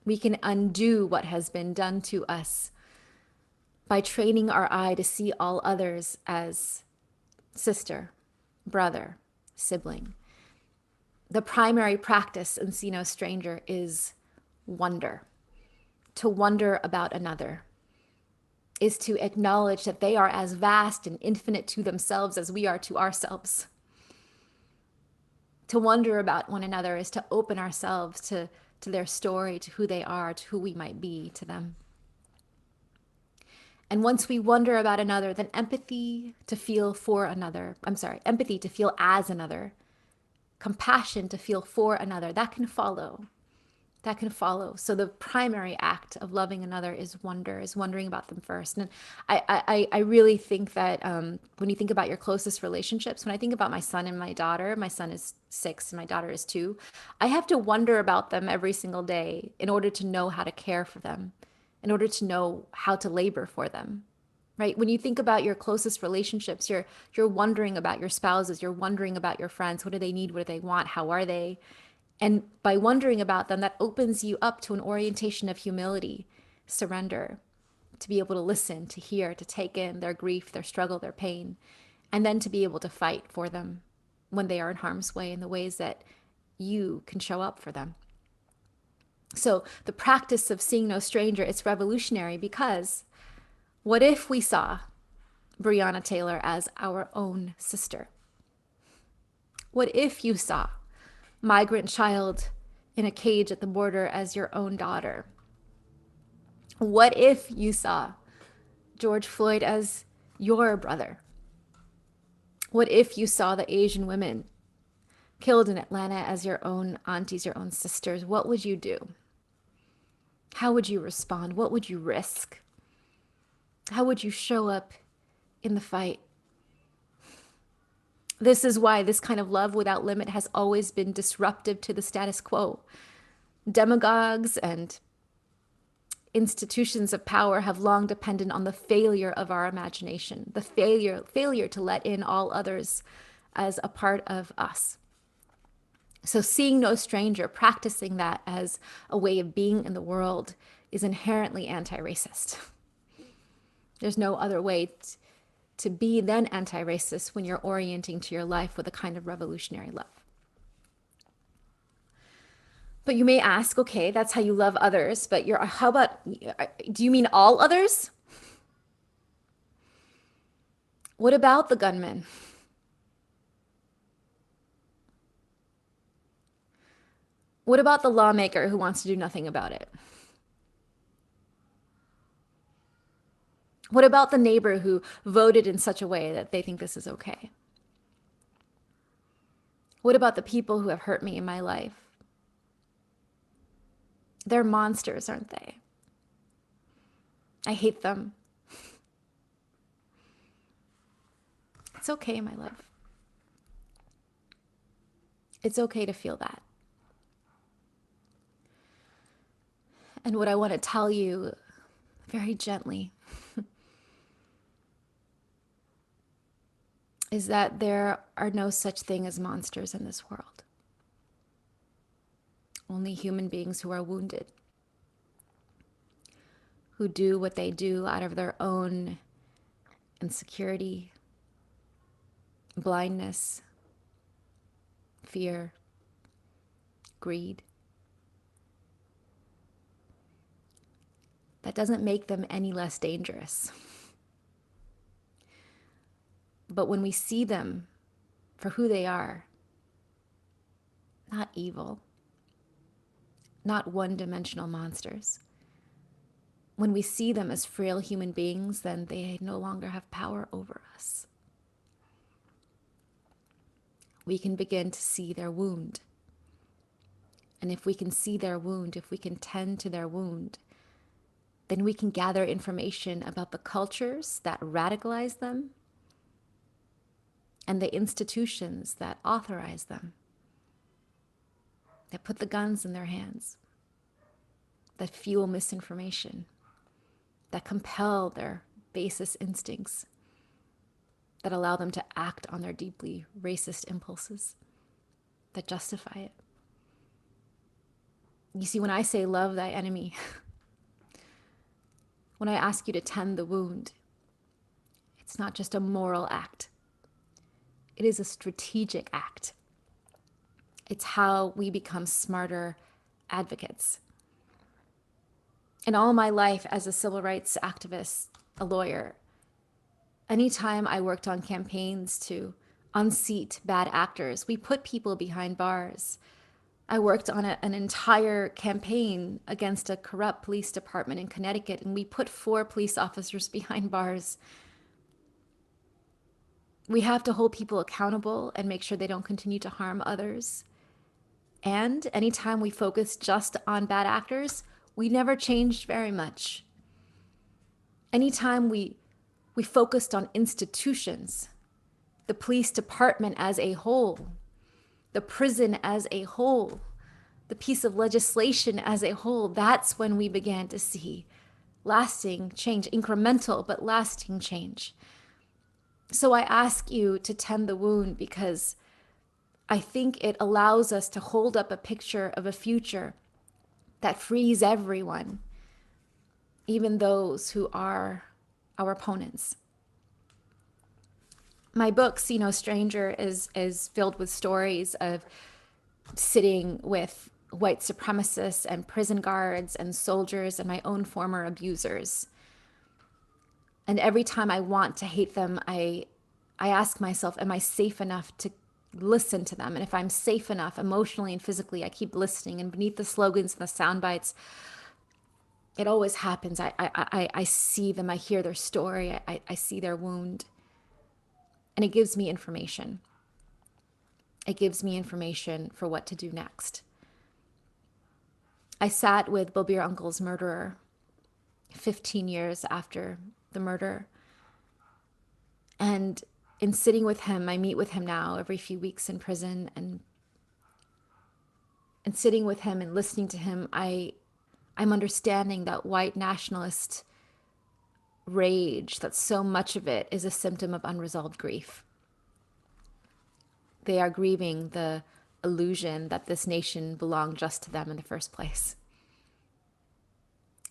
We can undo what has been done to us by training our eye to see all others as sister, brother, sibling. The primary practice in See No Stranger is wonder. To wonder about another is to acknowledge that they are as vast and infinite to themselves as we are to ourselves. To wonder about one another is to open ourselves to their story, to who they are, to who we might be to them. And once we wonder about another, then empathy to feel as another, compassion to feel for another, that can follow. So the primary act of loving another is wondering about them first. And I really think that when you think about your closest relationships, when I think about my son and my daughter, my son is 6 and my daughter is 2, I have to wonder about them every single day in order to know how to care for them, in order to know how to labor for them. right? When you think about your closest relationships, you're wondering about your spouses, you're wondering about your friends. What do they need? What do they want? How are they? And by wondering about them, that opens you up to an orientation of humility, surrender, to be able to listen, to hear, to take in their grief, their struggle, their pain, and then to be able to fight for them when they are in harm's way in the ways that you can show up for them. So the practice of seeing no stranger, it's revolutionary because what if we saw Breonna Taylor as our own sister? What if you saw migrant child in a cage at the border as your own daughter? What if you saw George Floyd as your brother? What if you saw the Asian women killed in Atlanta as your own aunties, your own sisters? What would you do? How would you respond? What would you risk? How would you show up in the fight? This is why this kind of love without limit has always been disruptive to the status quo. Demagogues and institutions of power have long depended on the failure of our imagination, the failure to let in all others as a part of us. So seeing no stranger, practicing that as a way of being in the world is inherently anti-racist. There's no other way to be than anti-racist when you're orienting to your life with a kind of revolutionary love. But you may ask, okay, that's how you love others, but how about, do you mean all others? What about the gunman? What about the lawmaker who wants to do nothing about it? What about the neighbor who voted in such a way that they think this is okay? What about the people who have hurt me in my life? They're monsters, aren't they? I hate them. It's okay, my love. It's okay to feel that. And what I want to tell you very gently is that there are no such thing as monsters in this world. Only human beings who are wounded, who do what they do out of their own insecurity, blindness, fear, greed. That doesn't make them any less dangerous. But when we see them for who they are, not evil, not one-dimensional monsters, when we see them as frail human beings, then they no longer have power over us. We can begin to see their wound. And if we can see their wound, if we can tend to their wound, then we can gather information about the cultures that radicalize them and the institutions that authorize them, that put the guns in their hands, that fuel misinformation, that compel their basest instincts, that allow them to act on their deeply racist impulses, that justify it. You see, when I say love thy enemy, when I ask you to tend the wound, it's not just a moral act. It is a strategic act. It's how we become smarter advocates. In all my life as a civil rights activist, a lawyer, anytime I worked on campaigns to unseat bad actors, we put people behind bars. I worked on an entire campaign against a corrupt police department in Connecticut, and we put 4 police officers behind bars. We have to hold people accountable and make sure they don't continue to harm others. And anytime we focus just on bad actors, we never changed very much. Anytime we focused on institutions, the police department as a whole, the prison as a whole, the piece of legislation as a whole, that's when we began to see lasting change, incremental but lasting change. So I ask you to tend the wound because I think it allows us to hold up a picture of a future that frees everyone, even those who are our opponents. My book, See No Stranger, is filled with stories of sitting with white supremacists and prison guards and soldiers and my own former abusers. And every time I want to hate them, I ask myself, am I safe enough to listen to them? And if I'm safe enough emotionally and physically, I keep listening. And beneath the slogans and the sound bites, it always happens. I see them. I hear their story. I see their wound. And it gives me information. It gives me information for what to do next. I sat with Bobir Uncle's murderer 15 years after the murder. And in sitting with him, I meet with him now every few weeks in prison, and sitting with him and listening to him, I'm understanding that white nationalist rage, that so much of it is a symptom of unresolved grief. They are grieving the illusion that this nation belonged just to them in the first place.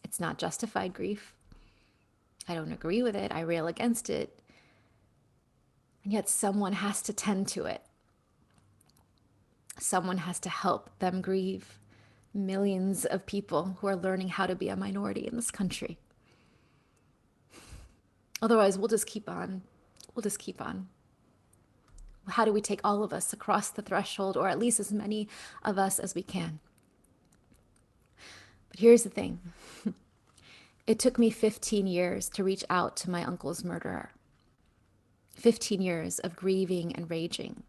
It's not justified grief. I don't agree with it. I rail against it. And yet someone has to tend to it. Someone has to help them grieve. Millions of people who are learning how to be a minority in this country. Otherwise, we'll just keep on. We'll just keep on. How do we take all of us across the threshold, or at least as many of us as we can? But here's the thing. It took me 15 years to reach out to my uncle's murderer. 15 years of grieving and raging.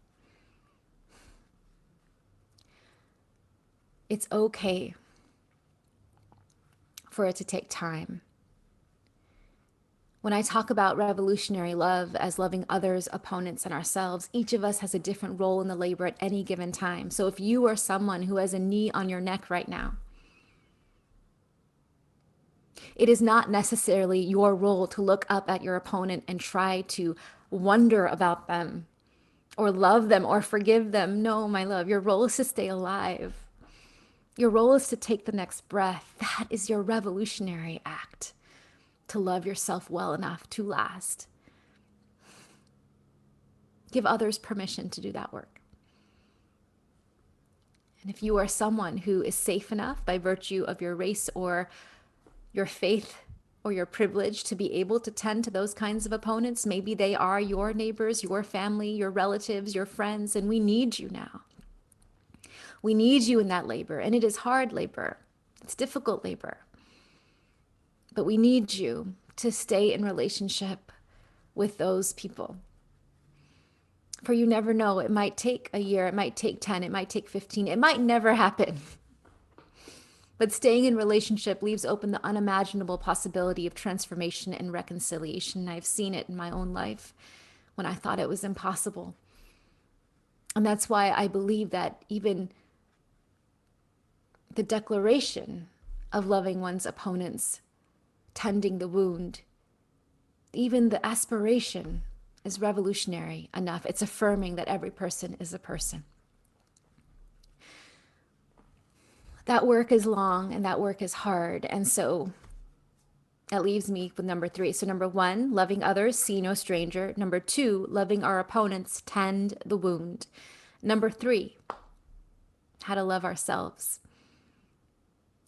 It's okay for it to take time. When I talk about revolutionary love as loving others, opponents, and ourselves, each of us has a different role in the labor at any given time. So if you are someone who has a knee on your neck right now, it is not necessarily your role to look up at your opponent and try to wonder about them or love them or forgive them. No, my love, your role is to stay alive. Your role is to take the next breath. That is your revolutionary act. To love yourself well enough to last. Give others permission to do that work. And if you are someone who is safe enough by virtue of your race or your faith or your privilege to be able to tend to those kinds of opponents, maybe they are your neighbors, your family, your relatives, your friends, and we need you now. We need you in that labor, and it is hard labor. It's difficult labor. But we need you to stay in relationship with those people. For you never know, it might take a year, it might take 10, it might take 15, it might never happen. But staying in relationship leaves open the unimaginable possibility of transformation and reconciliation. I've seen it in my own life when I thought it was impossible. And that's why I believe that even the declaration of loving one's opponents, tending the wound, even the aspiration is revolutionary enough. It's affirming that every person is a person. That work is long and that work is hard. And so that leaves me with number 3. So number 1, loving others, see no stranger. Number 2, loving our opponents, tend the wound. Number 3, how to love ourselves.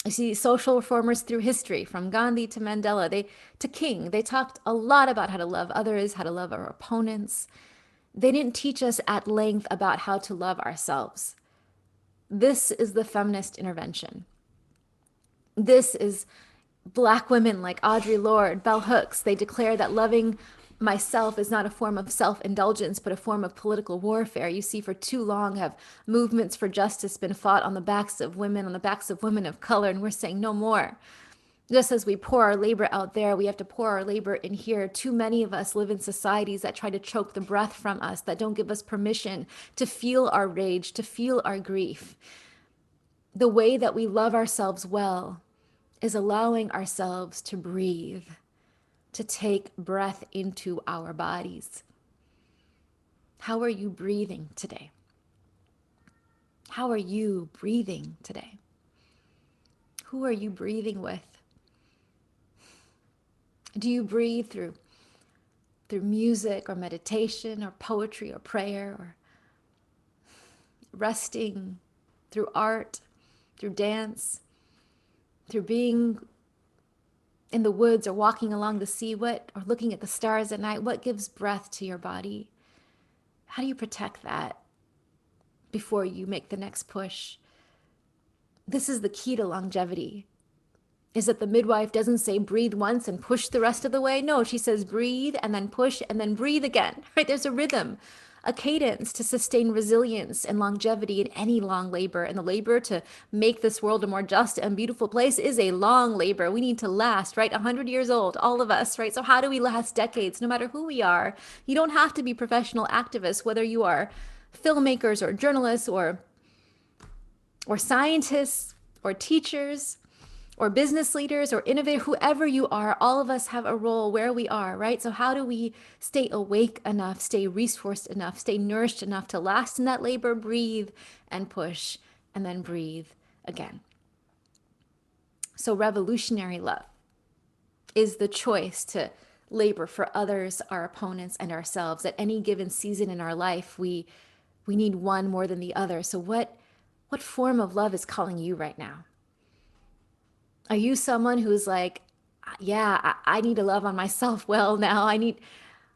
You see, social reformers through history, from Gandhi to Mandela, to King, they talked a lot about how to love others, how to love our opponents. They didn't teach us at length about how to love ourselves. This is the feminist intervention. This is Black women like Audre Lorde, Bell Hooks. They declare that loving myself is not a form of self-indulgence, but a form of political warfare. You see, for too long have movements for justice been fought on the backs of women, on the backs of women of color, and we're saying no more. Just as we pour our labor out there, we have to pour our labor in here. Too many of us live in societies that try to choke the breath from us, that don't give us permission to feel our rage, to feel our grief. The way that we love ourselves well is allowing ourselves to breathe, to take breath into our bodies. How are you breathing today? How are you breathing today? Who are you breathing with? Do you breathe through music or meditation or poetry or prayer, or resting through art, through dance, through being in the woods or walking along the sea, or looking at the stars at night? What gives breath to your body? How do you protect that before you make the next push? This is the key to longevity, is that the midwife doesn't say breathe once and push the rest of the way. No, she says breathe and then push and then breathe again, right? There's a rhythm, a cadence to sustain resilience and longevity in any long labor. And the labor to make this world a more just and beautiful place is a long labor. We need to last, right? 100 years old, all of us, right? So how do we last decades, no matter who we are? You don't have to be professional activists, whether you are filmmakers or journalists or scientists or teachers or business leaders or innovators, whoever you are, all of us have a role where we are, right? So how do we stay awake enough, stay resourced enough, stay nourished enough to last in that labor, breathe and push, and then breathe again? So revolutionary love is the choice to labor for others, our opponents, and ourselves. At any given season in our life, we need one more than the other. So what form of love is calling you right now? Are you someone who's like, yeah, I need to love on myself well now. I need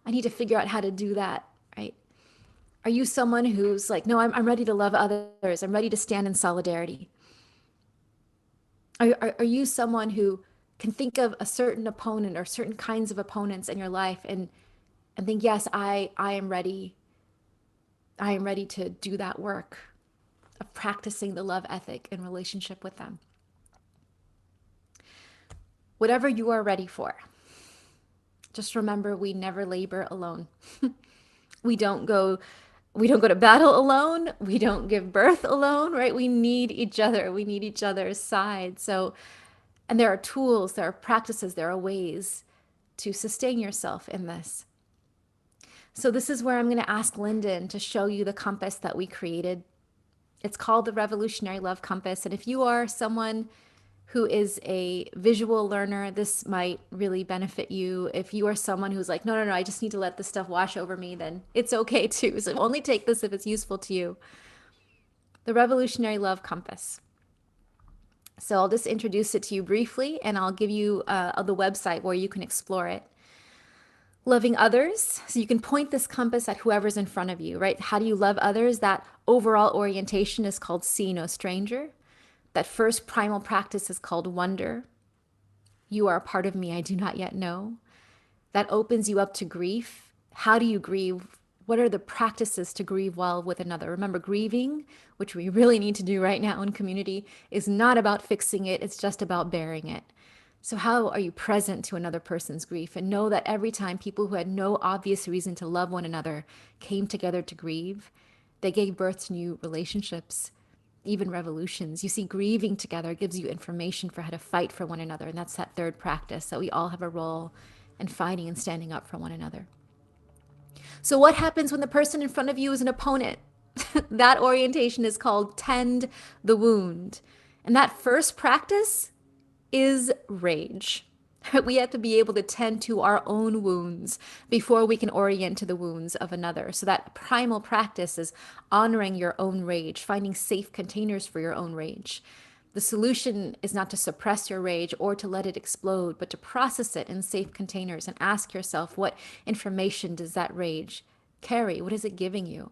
to figure out how to do that, right? Are you someone who's like, no, I'm ready to love others. I'm ready to stand in solidarity. Are you someone who can think of a certain opponent or certain kinds of opponents in your life and think, yes, I am ready. I am ready to do that work of practicing the love ethic in relationship with them. Whatever you are ready for, just remember, we never labor alone. We don't go to battle alone. We don't give birth alone, right? We need each other. We need each other's side. So, and there are tools, there are practices, there are ways to sustain yourself in this. So this is where I'm going to ask Lyndon to show you the compass that we created. It's called the Revolutionary Love Compass. And if you are someone who is a visual learner, this might really benefit you. If you are someone who's like, no, I just need to let this stuff wash over me, then it's okay too. So only take this if it's useful to you. The Revolutionary Love Compass. So I'll just introduce it to you briefly, and I'll give you the website where you can explore it. Loving others. So you can point this compass at whoever's in front of you, right? How do you love others? That overall orientation is called See No Stranger. That first primal practice is called wonder. You are a part of me I do not yet know. That opens you up to grief. How do you grieve? What are the practices to grieve well with another? Remember, grieving, which we really need to do right now in community, is not about fixing it. It's just about bearing it. So how are you present to another person's grief? And know that every time people who had no obvious reason to love one another came together to grieve, they gave birth to new relationships, even revolutions. You see, grieving together gives you information for how to fight for one another. And that's that third practice, that we all have a role in fighting and standing up for one another. So what happens when the person in front of you is an opponent? That orientation is called tend the wound. And that first practice is rage. We have to be able to tend to our own wounds before we can orient to the wounds of another. So that primal practice is honoring your own rage, finding safe containers for your own rage. The solution is not to suppress your rage or to let it explode, but to process it in safe containers and ask yourself, what information does that rage carry? What is it giving you?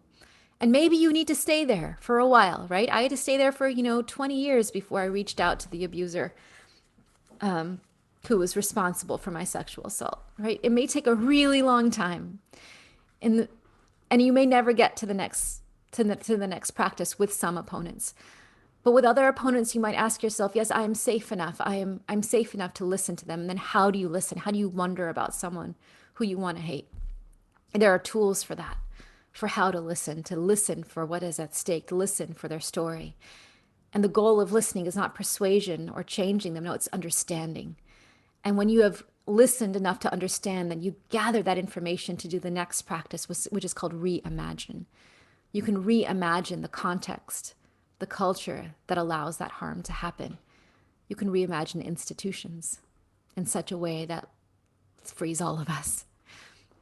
And maybe you need to stay there for a while, right? I had to stay there for, 20 years before I reached out to the abuser who was responsible for my sexual assault, right? It may take a really long time, and you may never get to the next practice with some opponents. But with other opponents, you might ask yourself, yes, I am safe enough. I'm safe enough to listen to them. And then how do you listen? How do you wonder about someone who you want to hate? And there are tools for that, for how to listen for what is at stake, to listen for their story. And the goal of listening is not persuasion or changing them. No, it's understanding. And when you have listened enough to understand, then you gather that information to do the next practice, which is called reimagine. You can reimagine the context, the culture that allows that harm to happen. You can reimagine institutions in such a way that frees all of us.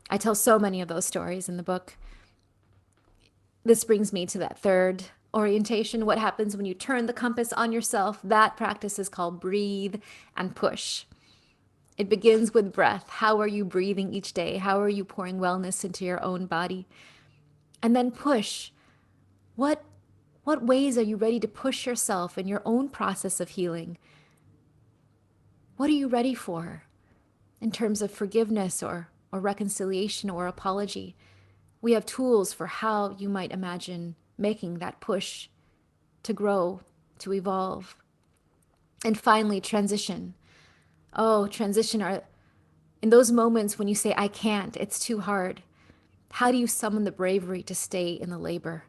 I tell so many of those stories in the book. This brings me to that third orientation. What happens when you turn the compass on yourself? That practice is called breathe and push. It begins with breath. How are you breathing each day? How are you pouring wellness into your own body? And then push. What ways are you ready to push yourself in your own process of healing? What are you ready for in terms of forgiveness or reconciliation or apology? We have tools for how you might imagine making that push to grow, to evolve. And finally, transition. Oh, transition are in those moments when you say, I can't, it's too hard. How do you summon the bravery to stay in the labor?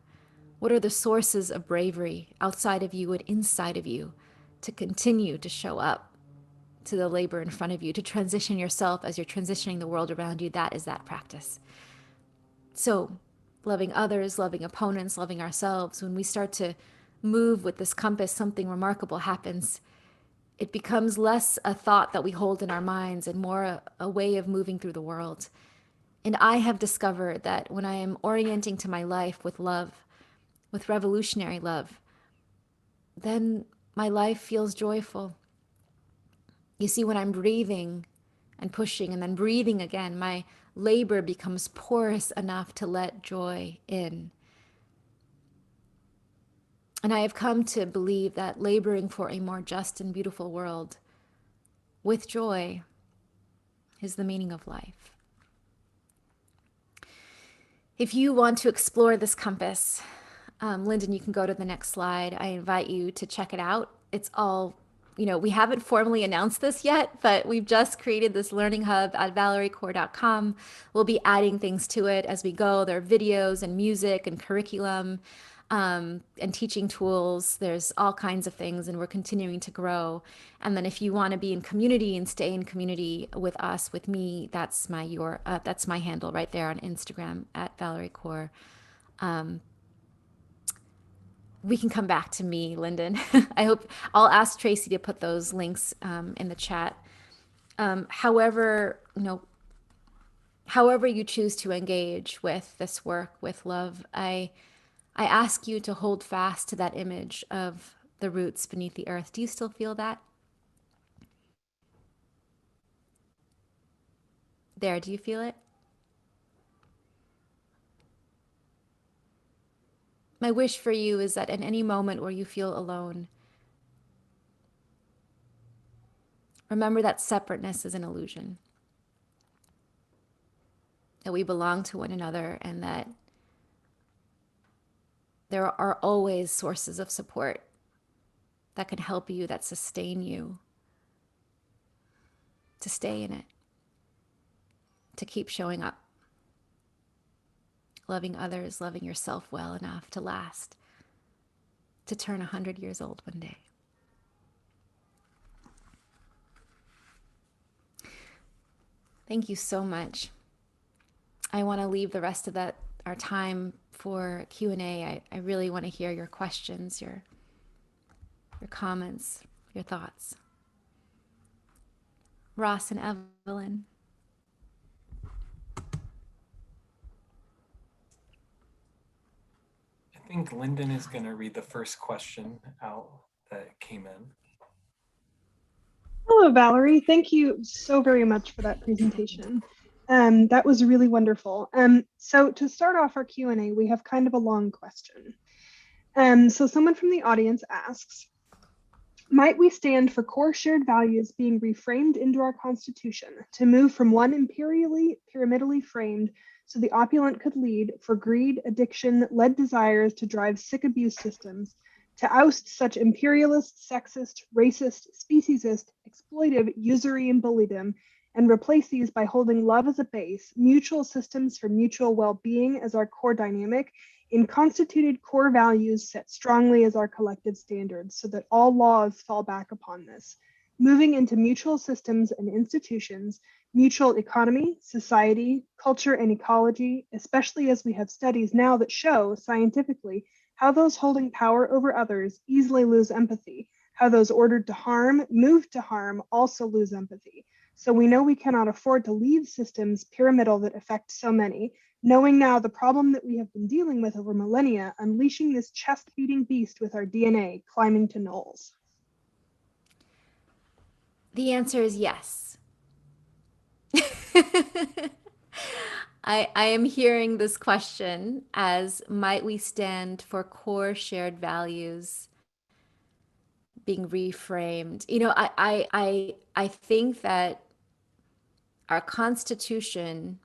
What are the sources of bravery outside of you and inside of you to continue to show up to the labor in front of you, to transition yourself as you're transitioning the world around you? That is that practice. So loving others, loving opponents, loving ourselves, when we start to move with this compass, something remarkable happens. It becomes less a thought that we hold in our minds and more a way of moving through the world. And I have discovered that when I am orienting to my life with love, with revolutionary love, then my life feels joyful. You see, when I'm breathing and pushing and then breathing again, my labor becomes porous enough to let joy in. And I have come to believe that laboring for a more just and beautiful world with joy is the meaning of life. If you want to explore this compass, Lyndon, you can go to the next slide. I invite you to check it out. It's all, we haven't formally announced this yet, but we've just created this learning hub at ValerieKorr.com. We'll be adding things to it as we go. There are videos and music and curriculum and teaching tools. There's all kinds of things, and we're continuing to grow. And then if you want to be in community and stay in community with us, with me, that's my handle right there on Instagram at ValerieKorr. We can come back to me, Lyndon. I hope I'll ask Tracy to put those links in the chat. However you choose to engage with this work with love, I ask you to hold fast to that image of the roots beneath the earth. Do you still feel that? There, do you feel it? My wish for you is that in any moment where you feel alone, remember that separateness is an illusion, that we belong to one another, and that there are always sources of support that can help you, that sustain you, to stay in it, to keep showing up, loving others, loving yourself well enough to last, to turn 100 years old one day. Thank you so much. I want to leave the rest of our time for Q&A. I really want to hear your questions, your comments, your thoughts. Ross and Evelyn. I think Lyndon is going to read the first question out that came in. Hello, Valerie. Thank you so very much for that presentation. That was really wonderful. So to start off our Q&A, we have kind of a long question. So someone from the audience asks, might we stand for core shared values being reframed into our Constitution to move from one imperially, pyramidally framed so the opulent could lead for greed, addiction, led desires to drive sick abuse systems, to oust such imperialist, sexist, racist, speciesist, exploitive, usury, and bulliedom, and replace these by holding love as a base, mutual systems for mutual well-being as our core dynamic, in constituted core values set strongly as our collective standards so that all laws fall back upon this, moving into mutual systems and institutions, mutual economy, society, culture, and ecology, especially as we have studies now that show scientifically how those holding power over others easily lose empathy, how those ordered to harm, moved to harm, also lose empathy. So we know we cannot afford to leave systems pyramidal that affect so many, knowing now the problem that we have been dealing with over millennia, unleashing this chest-beating beast with our DNA, climbing to nulls. The answer is yes. I am hearing this question as might we stand for core shared values being reframed. You know, I think that our Constitution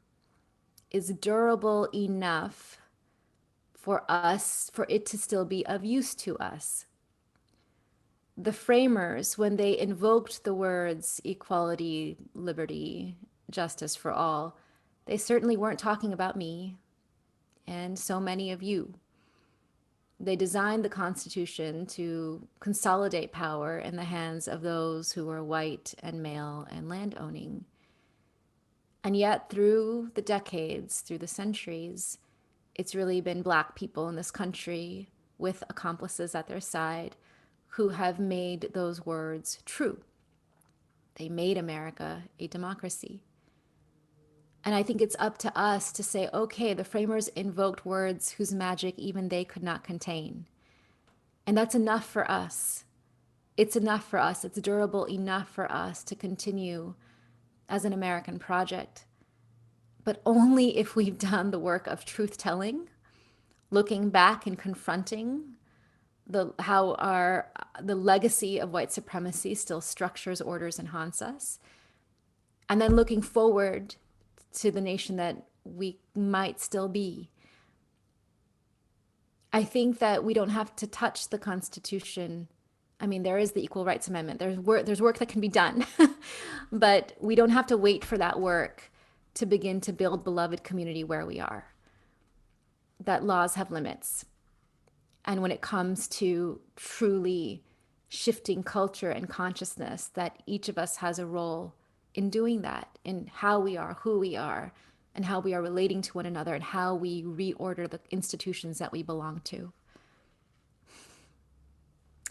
is durable enough for us, for it to still be of use to us. The framers, when they invoked the words equality, liberty, justice for all, they certainly weren't talking about me and so many of you. They designed the Constitution to consolidate power in the hands of those who were white and male and landowning. And yet, through the decades, through the centuries, it's really been Black people in this country with accomplices at their side who have made those words true. They made America a democracy. And I think it's up to us to say, okay, the framers invoked words whose magic even they could not contain. And that's enough for us. It's enough for us. It's durable enough for us to continue as an American project. But only if we've done the work of truth-telling, looking back and confronting how the legacy of white supremacy still structures, orders, and haunts us. And then looking forward to the nation that we might still be. I think that we don't have to touch the Constitution. I mean, there is the Equal Rights Amendment. There's work that can be done, but we don't have to wait for that work to begin to build beloved community where we are. That laws have limits. And when it comes to truly shifting culture and consciousness, that each of us has a role in doing that, in how we are, who we are, and how we are relating to one another, and how we reorder the institutions that we belong to.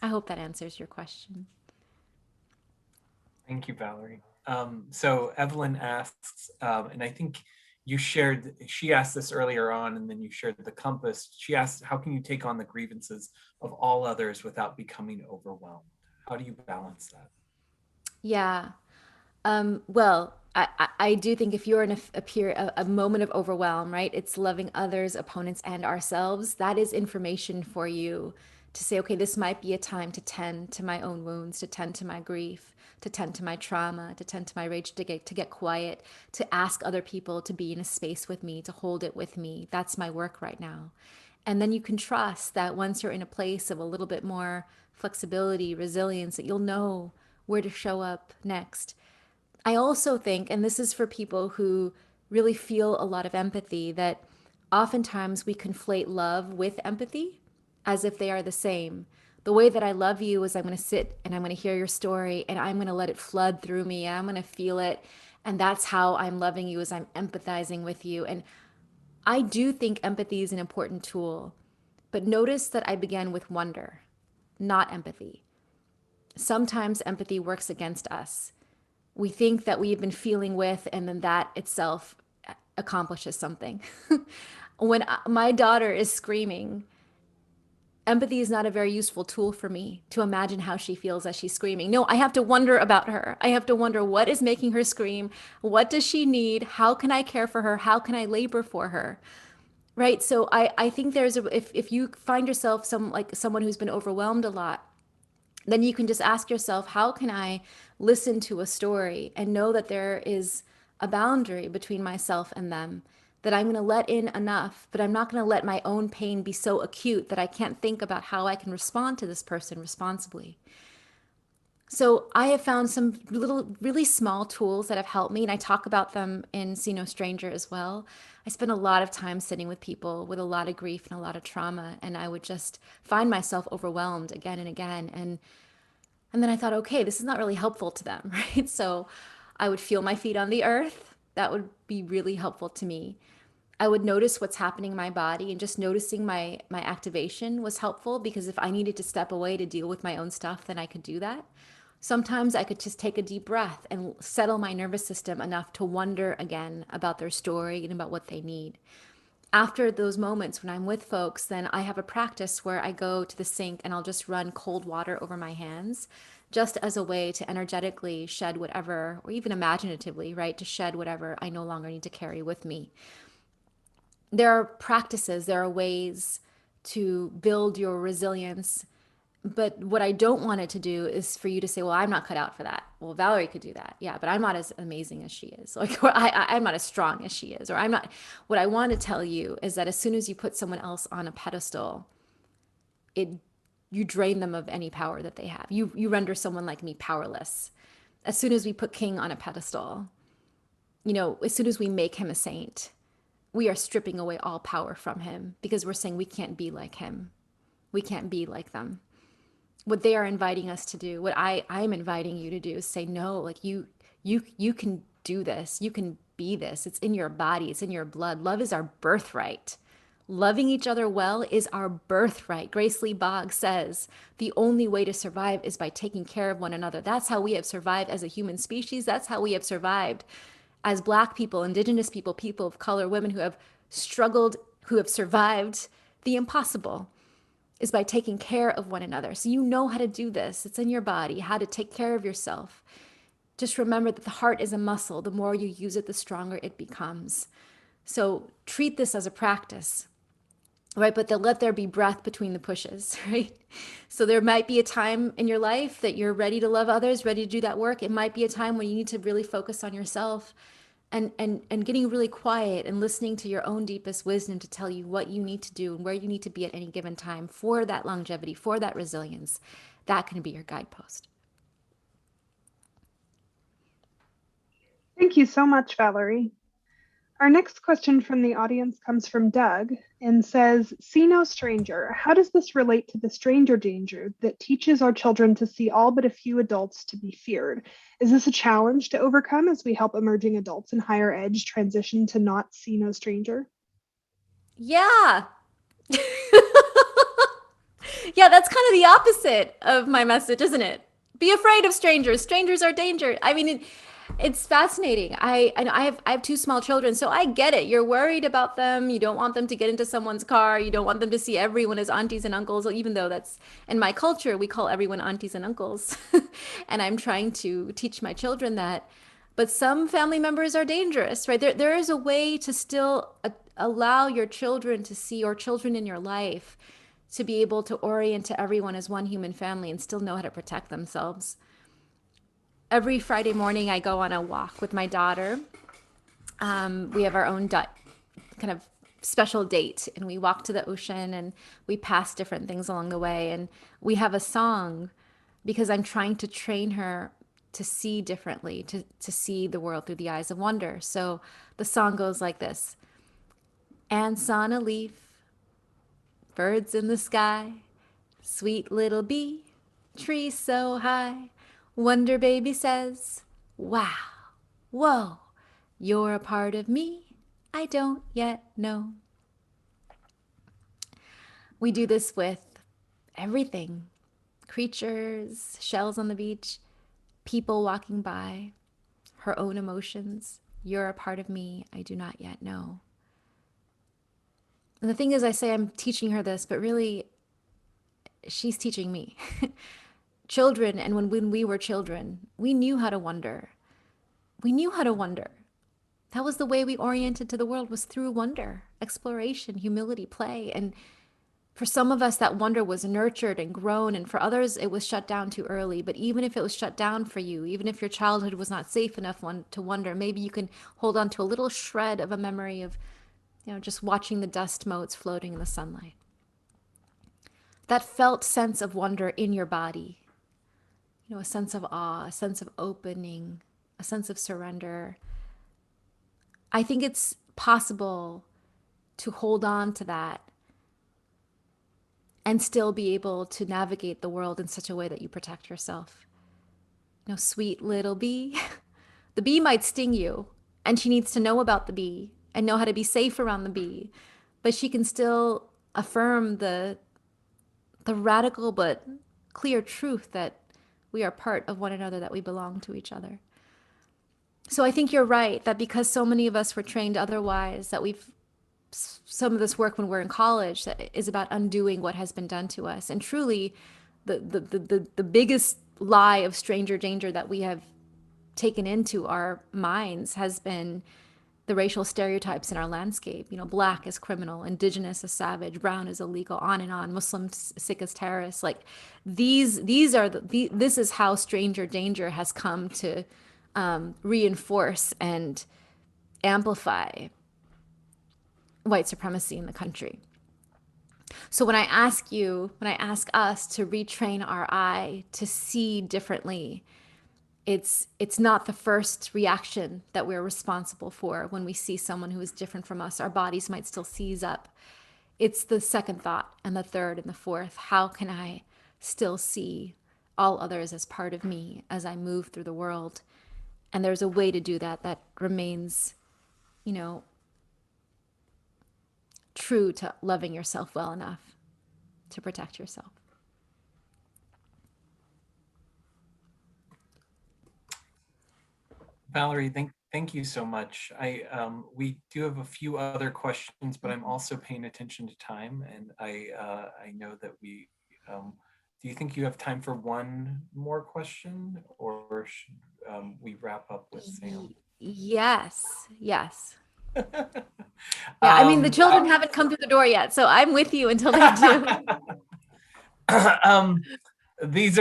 I hope that answers your question. Thank you, Valerie. So Evelyn asks, and I think she asked this earlier on, and then you shared the compass. She asked, how can you take on the grievances of all others without becoming overwhelmed? How do you balance that? Yeah. Well, I do think if you're in a moment of overwhelm, right, it's loving others, opponents, and ourselves. That is information for you to say, okay, this might be a time to tend to my own wounds, to tend to my grief, to tend to my trauma, to tend to my rage, to get quiet, to ask other people to be in a space with me, to hold it with me. That's my work right now. And then you can trust that once you're in a place of a little bit more flexibility, resilience, that you'll know where to show up next. I also think, and this is for people who really feel a lot of empathy, that oftentimes we conflate love with empathy as if they are the same. The way that I love you is I'm going to sit and I'm going to hear your story and I'm going to let it flood through me and I'm going to feel it. And that's how I'm loving you, is I'm empathizing with you. And I do think empathy is an important tool. But notice that I began with wonder, not empathy. Sometimes empathy works against us. We think that we've been feeling with, and then that itself accomplishes something. When my daughter is screaming, empathy is not a very useful tool for me to imagine how she feels as she's screaming. No, I have to wonder about her. I have to wonder what is making her scream. What does she need? How can I care for her? How can I labor for her? Right? So I think if you find yourself someone who's been overwhelmed a lot, then you can just ask yourself, how can I listen to a story and know that there is a boundary between myself and them, that I'm going to let in enough, but I'm not going to let my own pain be so acute that I can't think about how I can respond to this person responsibly. So I have found some little, really small tools that have helped me, and I talk about them in See No Stranger as well. I spend a lot of time sitting with people with a lot of grief and a lot of trauma, and I would just find myself overwhelmed again and again. And then I thought, okay, this is not really helpful to them, right? So I would feel my feet on the earth. That would be really helpful to me. I would notice what's happening in my body, and just noticing my activation was helpful, because if I needed to step away to deal with my own stuff, then I could do that. Sometimes I could just take a deep breath and settle my nervous system enough to wonder again about their story and about what they need. After those moments when I'm with folks, then I have a practice where I go to the sink and I'll just run cold water over my hands, just as a way to energetically shed whatever, or even imaginatively, right, to shed whatever I no longer need to carry with me. There are practices, there are ways to build your resilience. But what I don't want it to do is for you to say, well, I'm not cut out for that. Well, Valerie could do that. Yeah, but I'm not as amazing as she is. Like, or I'm not as strong as she is. Or I'm not. What I want to tell you is that as soon as you put someone else on a pedestal, you drain them of any power that they have. You render someone like me powerless. As soon as we put King on a pedestal, as soon as we make him a saint, we are stripping away all power from him, because we're saying we can't be like him. We can't be like them. What they are inviting us to do, what I'm inviting you to do, is say, no, like you can do this. You can be this. It's in your body. It's in your blood. Love is our birthright. Loving each other well is our birthright. Grace Lee Boggs says the only way to survive is by taking care of one another. That's how we have survived as a human species. That's how we have survived as Black people, Indigenous people, people of color, women who have struggled, who have survived the impossible, is by taking care of one another. So you know how to do this. It's in your body, how to take care of yourself. Just remember that the heart is a muscle. The more you use it, the stronger it becomes. So treat this as a practice, right? But let there be breath between the pushes, right? So there might be a time in your life that you're ready to love others, ready to do that work. It might be a time when you need to really focus on yourself and getting really quiet and listening to your own deepest wisdom to tell you what you need to do and where you need to be at any given time for that longevity, for that resilience. That can be your guidepost. Thank you so much, Valerie. Our next question from the audience comes from Doug and says, see no stranger. How does this relate to the stranger danger that teaches our children to see all but a few adults to be feared? Is this a challenge to overcome as we help emerging adults in higher ed transition to not see no stranger? Yeah. Yeah, that's kind of the opposite of my message, isn't it? Be afraid of strangers. Strangers are danger. I mean, it's fascinating. I have two small children, so I get it. You're worried about them. You don't want them to get into someone's car. You don't want them to see everyone as aunties and uncles, even though that's in my culture, we call everyone aunties and uncles. And I'm trying to teach my children that. But some family members are dangerous, right? There is a way to still allow your children to see, or children in your life, to be able to orient to everyone as one human family and still know how to protect themselves. Every Friday morning, I go on a walk with my daughter. We have our own kind of special date, and we walk to the ocean and we pass different things along the way. And we have a song because I'm trying to train her to see differently, to see the world through the eyes of wonder. So the song goes like this: ants on a leaf, birds in the sky, sweet little bee, tree so high. Wonder baby says, wow, whoa, you're a part of me I don't yet know. We do this with everything: creatures, shells on the beach, people walking by, her own emotions. You're a part of me I do not yet know. And the thing is, I say I'm teaching her this, but really, she's teaching me. Children, and when we were children, we knew how to wonder. We knew how to wonder. That was the way we oriented to the world, was through wonder, exploration, humility, play. And for some of us, that wonder was nurtured and grown, and for others, it was shut down too early. But even if it was shut down for you, even if your childhood was not safe enough to wonder, maybe you can hold on to a little shred of a memory of, just watching the dust motes floating in the sunlight. That felt sense of wonder in your body. a sense of awe, a sense of opening, a sense of surrender. I think it's possible to hold on to that and still be able to navigate the world in such a way that you protect yourself. Sweet little bee. The bee might sting you, and she needs to know about the bee and know how to be safe around the bee, but she can still affirm the radical but clear truth that we are part of one another, that we belong to each other. So I think you're right that because so many of us were trained otherwise, that some of this work when we're in college that is about undoing what has been done to us. And truly, the biggest lie of stranger danger that we have taken into our minds has been the racial stereotypes in our landscape. Black is criminal, indigenous is savage, brown is illegal, on and on, Muslims, Sikh as terrorists. Like this is how stranger danger has come to reinforce and amplify white supremacy in the country. So when I ask us to retrain our eye to see differently, it's not the first reaction that we're responsible for when we see someone who is different from us. Our bodies might still seize up. It's the second thought and the third and the fourth. How can I still see all others as part of me as I move through the world? And there's a way to do that that remains, true to loving yourself well enough to protect yourself. Valerie, thank you so much. We do have a few other questions, but I'm also paying attention to time, and I know that we. Do you think you have time for one more question, or should we wrap up with Sam? Yes. Yeah, I mean, the children haven't come through the door yet, so I'm with you until they do. These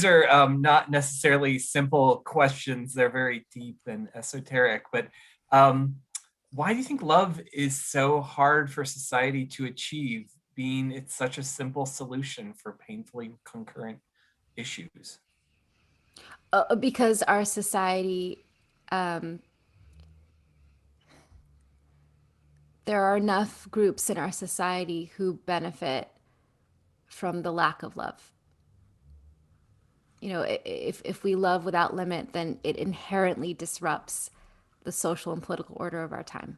are not necessarily simple questions. They're very deep and esoteric, but why do you think love is so hard for society to achieve, being it's such a simple solution for painfully concurrent issues? Because our society, there are enough groups in our society who benefit from the lack of love. If we love without limit, then it inherently disrupts the social and political order of our time.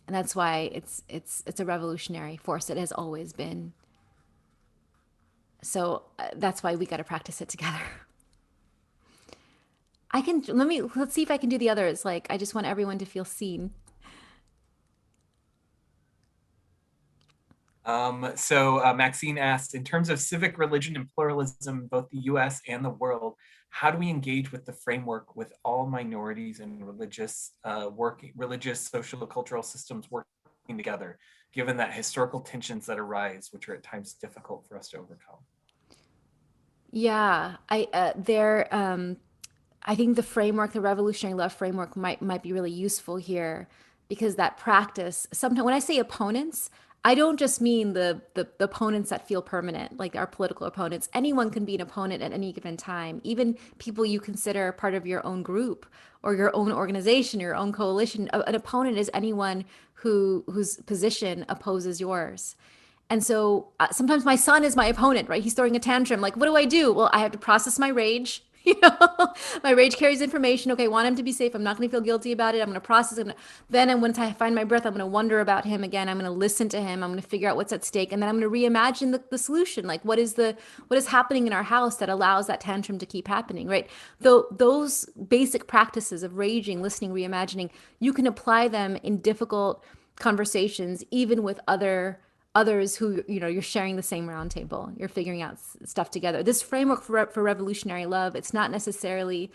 And that's why it's a revolutionary force. It has always been. So that's why we got to practice it together. Let's see if I can do the others. Like, I just want everyone to feel seen. Maxine asked, in terms of civic religion and pluralism, both the US and the world, how do we engage with the framework with all minorities and religious, social, cultural systems working together, given that historical tensions that arise, which are at times difficult for us to overcome? Yeah, I think the framework, the revolutionary love framework, might be really useful here, because that practice, sometimes when I say opponents, I don't just mean the opponents that feel permanent, like our political opponents. Anyone can be an opponent at any given time, even people you consider part of your own group or your own organization, your own coalition. An opponent is anyone whose position opposes yours. And so sometimes my son is my opponent, right? He's throwing a tantrum. Like, what do I do? Well, I have to process my rage. My rage carries information. Okay, I want him to be safe. I'm not going to feel guilty about it. I'm going to process it. Then once I find my breath, I'm going to wonder about him again. I'm going to listen to him. I'm going to figure out what's at stake. And then I'm going to reimagine the solution. Like, what is happening in our house that allows that tantrum to keep happening, right? Though those basic practices of raging, listening, reimagining, you can apply them in difficult conversations, even with others who, you're sharing the same round table, you're figuring out stuff together. This framework for revolutionary love, it's not necessarily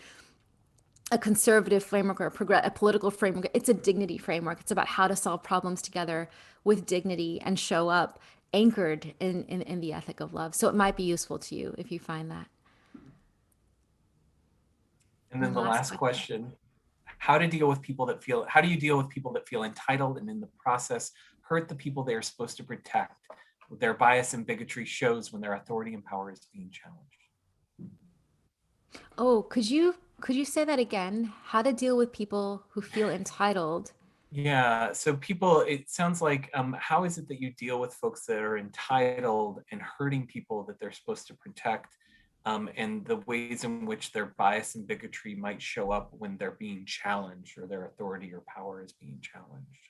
a conservative framework or a political framework. It's a dignity framework. It's about how to solve problems together with dignity and show up anchored in the ethic of love. So it might be useful to you if you find that. And then the last question, how do you deal with people that feel entitled and in the process hurt the people they are supposed to protect? Their bias and bigotry shows when their authority and power is being challenged. Oh, could you say that again? How to deal with people who feel entitled? Yeah, so people, it sounds like, how is it that you deal with folks that are entitled and hurting people that they're supposed to protect, and the ways in which their bias and bigotry might show up when they're being challenged or their authority or power is being challenged?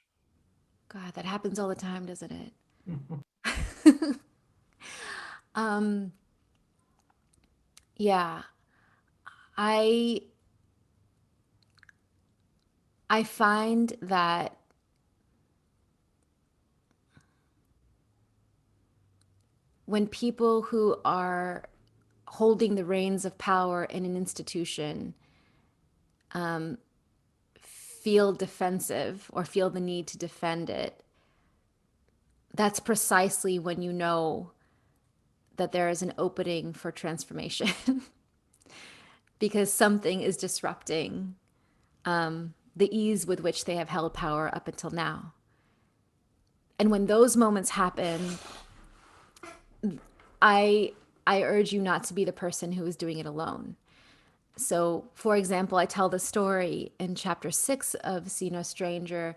God, that happens all the time, doesn't it? Mhm. um, yeah, I I find that when people who are holding the reins of power in an institution feel defensive or feel the need to defend it, that's precisely when you know that there is an opening for transformation because something is disrupting the ease with which they have held power up until now. And when those moments happen, I I urge you not to be the person who is doing it alone. So, for example, I tell the story in chapter 6 of See No Stranger.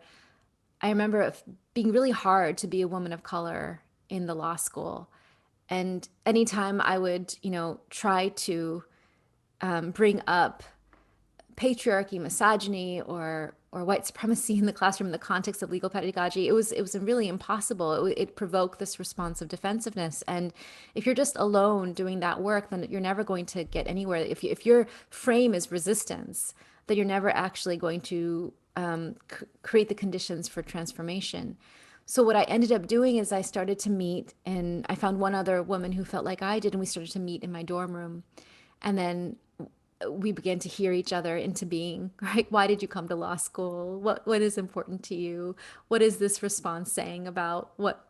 I remember it being really hard to be a woman of color in the law school. And anytime I would, try to bring up patriarchy, misogyny, or white supremacy in the classroom in the context of legal pedagogy, it was really impossible. It provoked this response of defensiveness. And if you're just alone doing that work, then you're never going to get anywhere. If your frame is resistance, then you're never actually going to create the conditions for transformation. So what I ended up doing is I started to meet, and I found one other woman who felt like I did, and we started to meet in my dorm room. And then we began to hear each other into being, right? Why did you come to law school? What is important to you? What is this response saying about what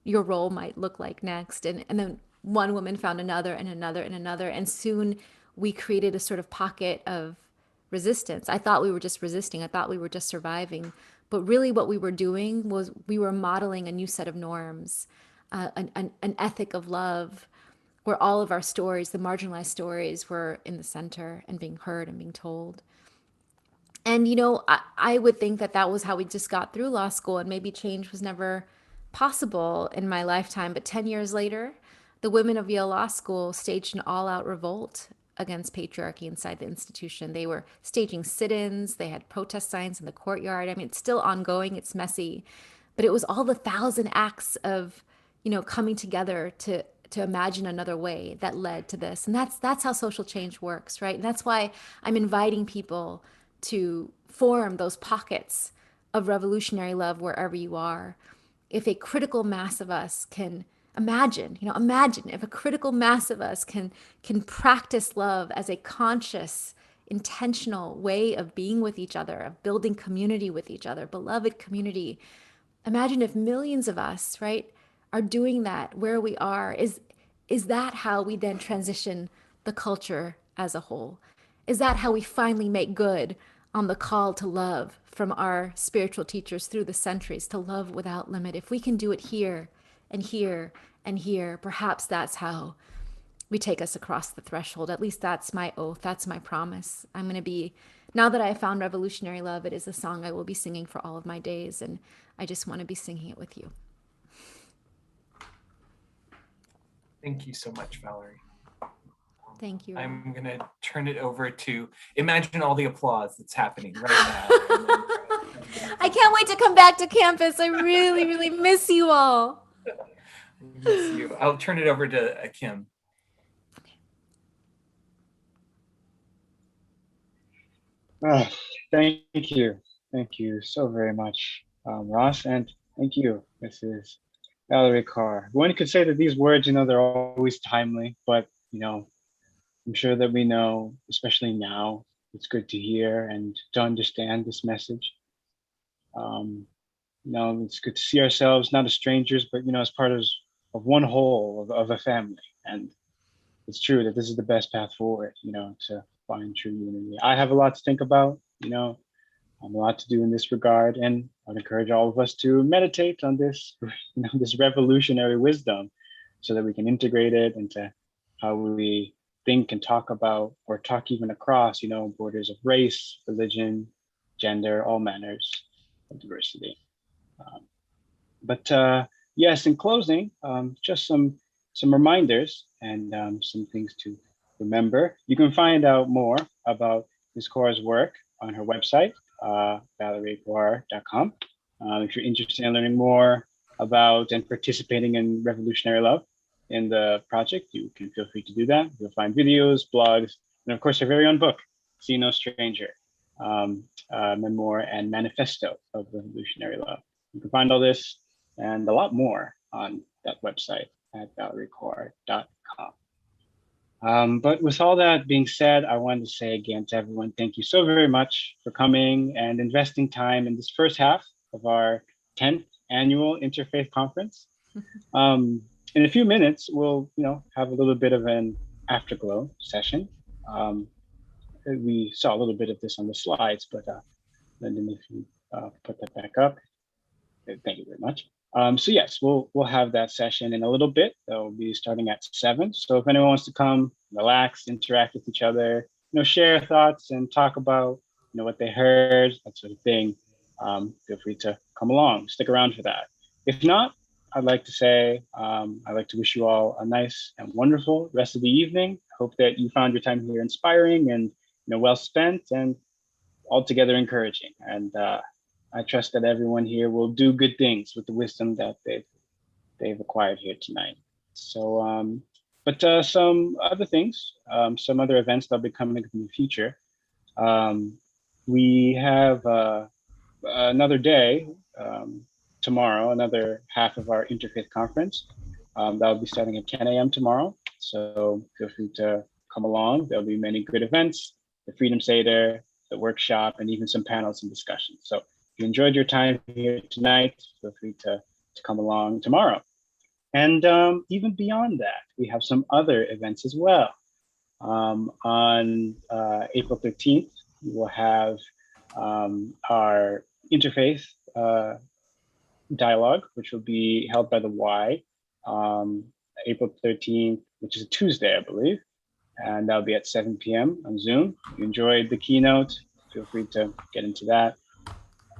your role might look like next? And then one woman found another and another and another. And soon we created a sort of pocket of resistance. I thought we were just resisting. I thought we were just surviving. But really what we were doing was we were modeling a new set of norms, an ethic of love, where all of our stories, the marginalized stories, were in the center and being heard and being told. And, I would think that that was how we just got through law school, and maybe change was never possible in my lifetime. But 10 years later, the women of Yale Law School staged an all out revolt against patriarchy inside the institution. They were staging sit ins, they had protest signs in the courtyard. I mean, it's still ongoing, it's messy, but it was all the thousand acts of, coming together to imagine another way that led to this. And that's how social change works, right? And that's why I'm inviting people to form those pockets of revolutionary love wherever you are. If a critical mass of us can imagine if a critical mass of us can practice love as a conscious, intentional way of being with each other, of building community with each other, beloved community. Imagine if millions of us, right, are doing that where we are. Is that how we then transition the culture as a whole? Is that how we finally make good on the call to love from our spiritual teachers through the centuries, to love without limit? If we can do it here and here and here, perhaps that's how we take us across the threshold. At least that's my oath. That's my promise. I'm going to be, now that I found revolutionary love, it is a song I will be singing for all of my days. And I just want to be singing it with you. Thank you so much, Valerie. Thank you. I'm going to turn it over to, imagine all the applause that's happening right now. I can't wait to come back to campus. I really, really miss you all. Miss you. I'll turn it over to Kim. Oh, thank you. Thank you so very much, Ross, and thank you, Mrs. Valerie Carr. One could say that these words, they're always timely, but, I'm sure that we know, especially now, it's good to hear and to understand this message. It's good to see ourselves not as strangers, but, as part of one whole of a family. And it's true that this is the best path forward, to find true unity. I have a lot to think about, a lot to do in this regard, and I'd encourage all of us to meditate on this, this revolutionary wisdom, so that we can integrate it into how we think and talk about, or talk even across, borders of race, religion, gender, all manners of diversity. But yes, in closing, just some reminders and some things to remember. You can find out more about Ms. Kaur's work on her website, valerieguar.com. If you're interested in learning more about and participating in Revolutionary Love in the project, you can feel free to do that. You'll find videos, blogs, and of course, your very own book, See No Stranger, Memoir and Manifesto of Revolutionary Love. You can find all this and a lot more on that website at valerieguar.com. But with all that being said, I wanted to say again to everyone, thank you so very much for coming and investing time in this first half of our 10th annual Interfaith Conference. In a few minutes, we'll have a little bit of an afterglow session. We saw a little bit of this on the slides, but Lyndon, if you put that back up, thank you very much. So yes, we'll have that session in a little bit. That'll be starting at 7. So if anyone wants to come, relax, interact with each other, share thoughts and talk about what they heard, that sort of thing, feel free to come along, stick around for that. If not, I'd like to say, I'd like to wish you all a nice and wonderful rest of the evening. Hope that you found your time here inspiring and well spent and altogether encouraging. And I trust that everyone here will do good things with the wisdom that they've acquired here tonight. So, but some other things, some other events that'll be coming in the future. We have another day tomorrow, another half of our Interfaith Conference. That'll be starting at 10 a.m. tomorrow. So feel free to come along. There'll be many good events, the Freedom Seder, the workshop, and even some panels and discussions. So if you enjoyed your time here tonight, feel free to come along tomorrow. And even beyond that, we have some other events as well. On April 13th, we will have our Interfaith dialogue, which will be held by the Y, April 13th, which is a Tuesday, I believe. And that'll be at 7 p.m. on Zoom. If you enjoyed the keynote, feel free to get into that.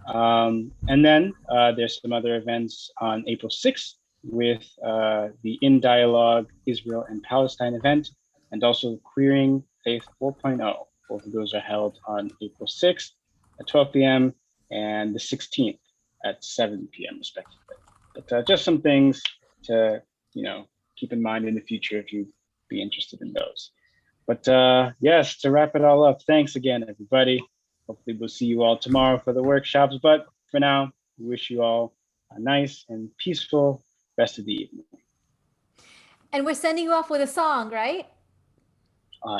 And then there's some other events on April 6th with the In Dialogue Israel and Palestine event, and also Queering Faith 4.0. Both of those are held on April 6th at 12 p.m. and the 16th at 7 p.m. respectively. But just some things to keep in mind in the future if you'd be interested in those. But yes, to wrap it all up, thanks again, everybody. Hopefully we'll see you all tomorrow for the workshops. But for now, we wish you all a nice and peaceful rest of the evening. And we're sending you off with a song, right?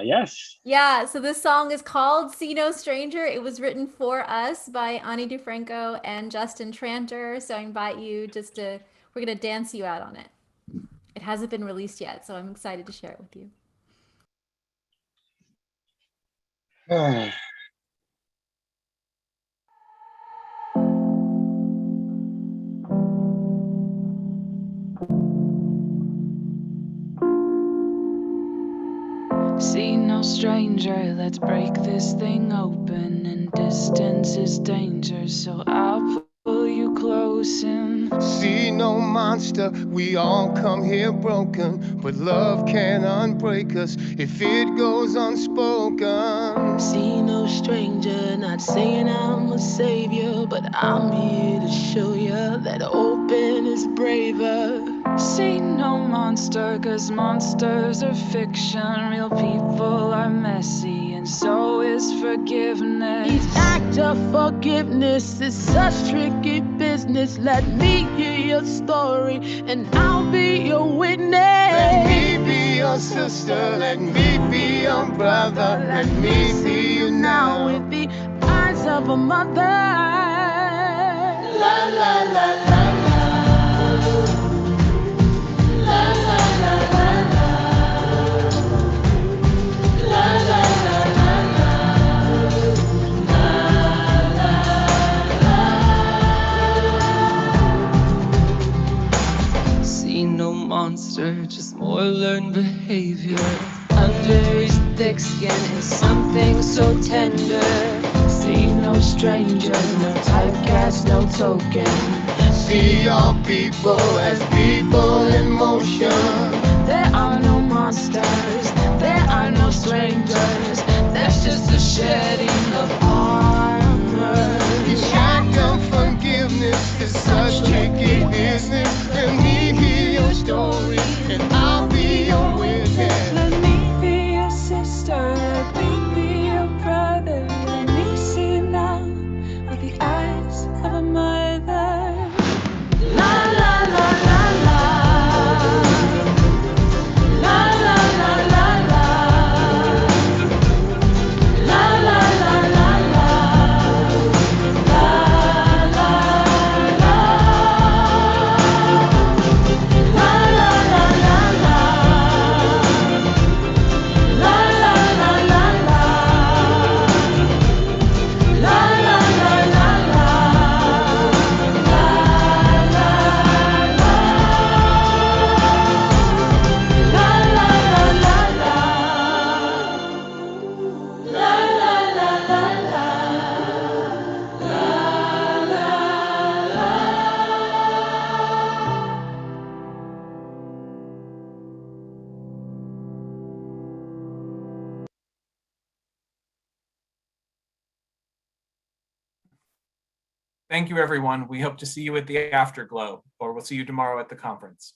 Yes. Yeah, so this song is called See No Stranger. It was written for us by Ani DeFranco and Justin Tranter. So I invite you we're going to dance you out on it. It hasn't been released yet, so I'm excited to share it with you. See no stranger, let's break this thing open. And distance is danger, so I'll pull you close and see no monster, we all come here broken, but love can't unbreak us if it goes unspoken. See no stranger, not saying I'm a savior, but I'm here to show you that open is braver. See no monster, cause monsters are fiction. Real people are messy, and so is forgiveness. Each act of forgiveness is such tricky business. Let me hear your story, and I'll be your witness. Let me be your sister, let me be your brother. Let me see you now with the eyes of a mother. La la la la. Monster, just more learned behavior. Under thick skin is something so tender. See no stranger, no typecast, no token. See all people as people in motion. There are no monsters, there are no strangers. There's just a shedding of armor. Each act of forgiveness is such tricky business. Let me hear your story and I'll be your witness. Let me be your sister, let me be your brother. Let me see now with the eyes of a mother. La la la la la. La la la la la. La la la la la. La la la. La la la la la. La la la la la. La la la la la. Thank you, everyone. We hope to see you at the Afterglow, or we'll see you tomorrow at the conference.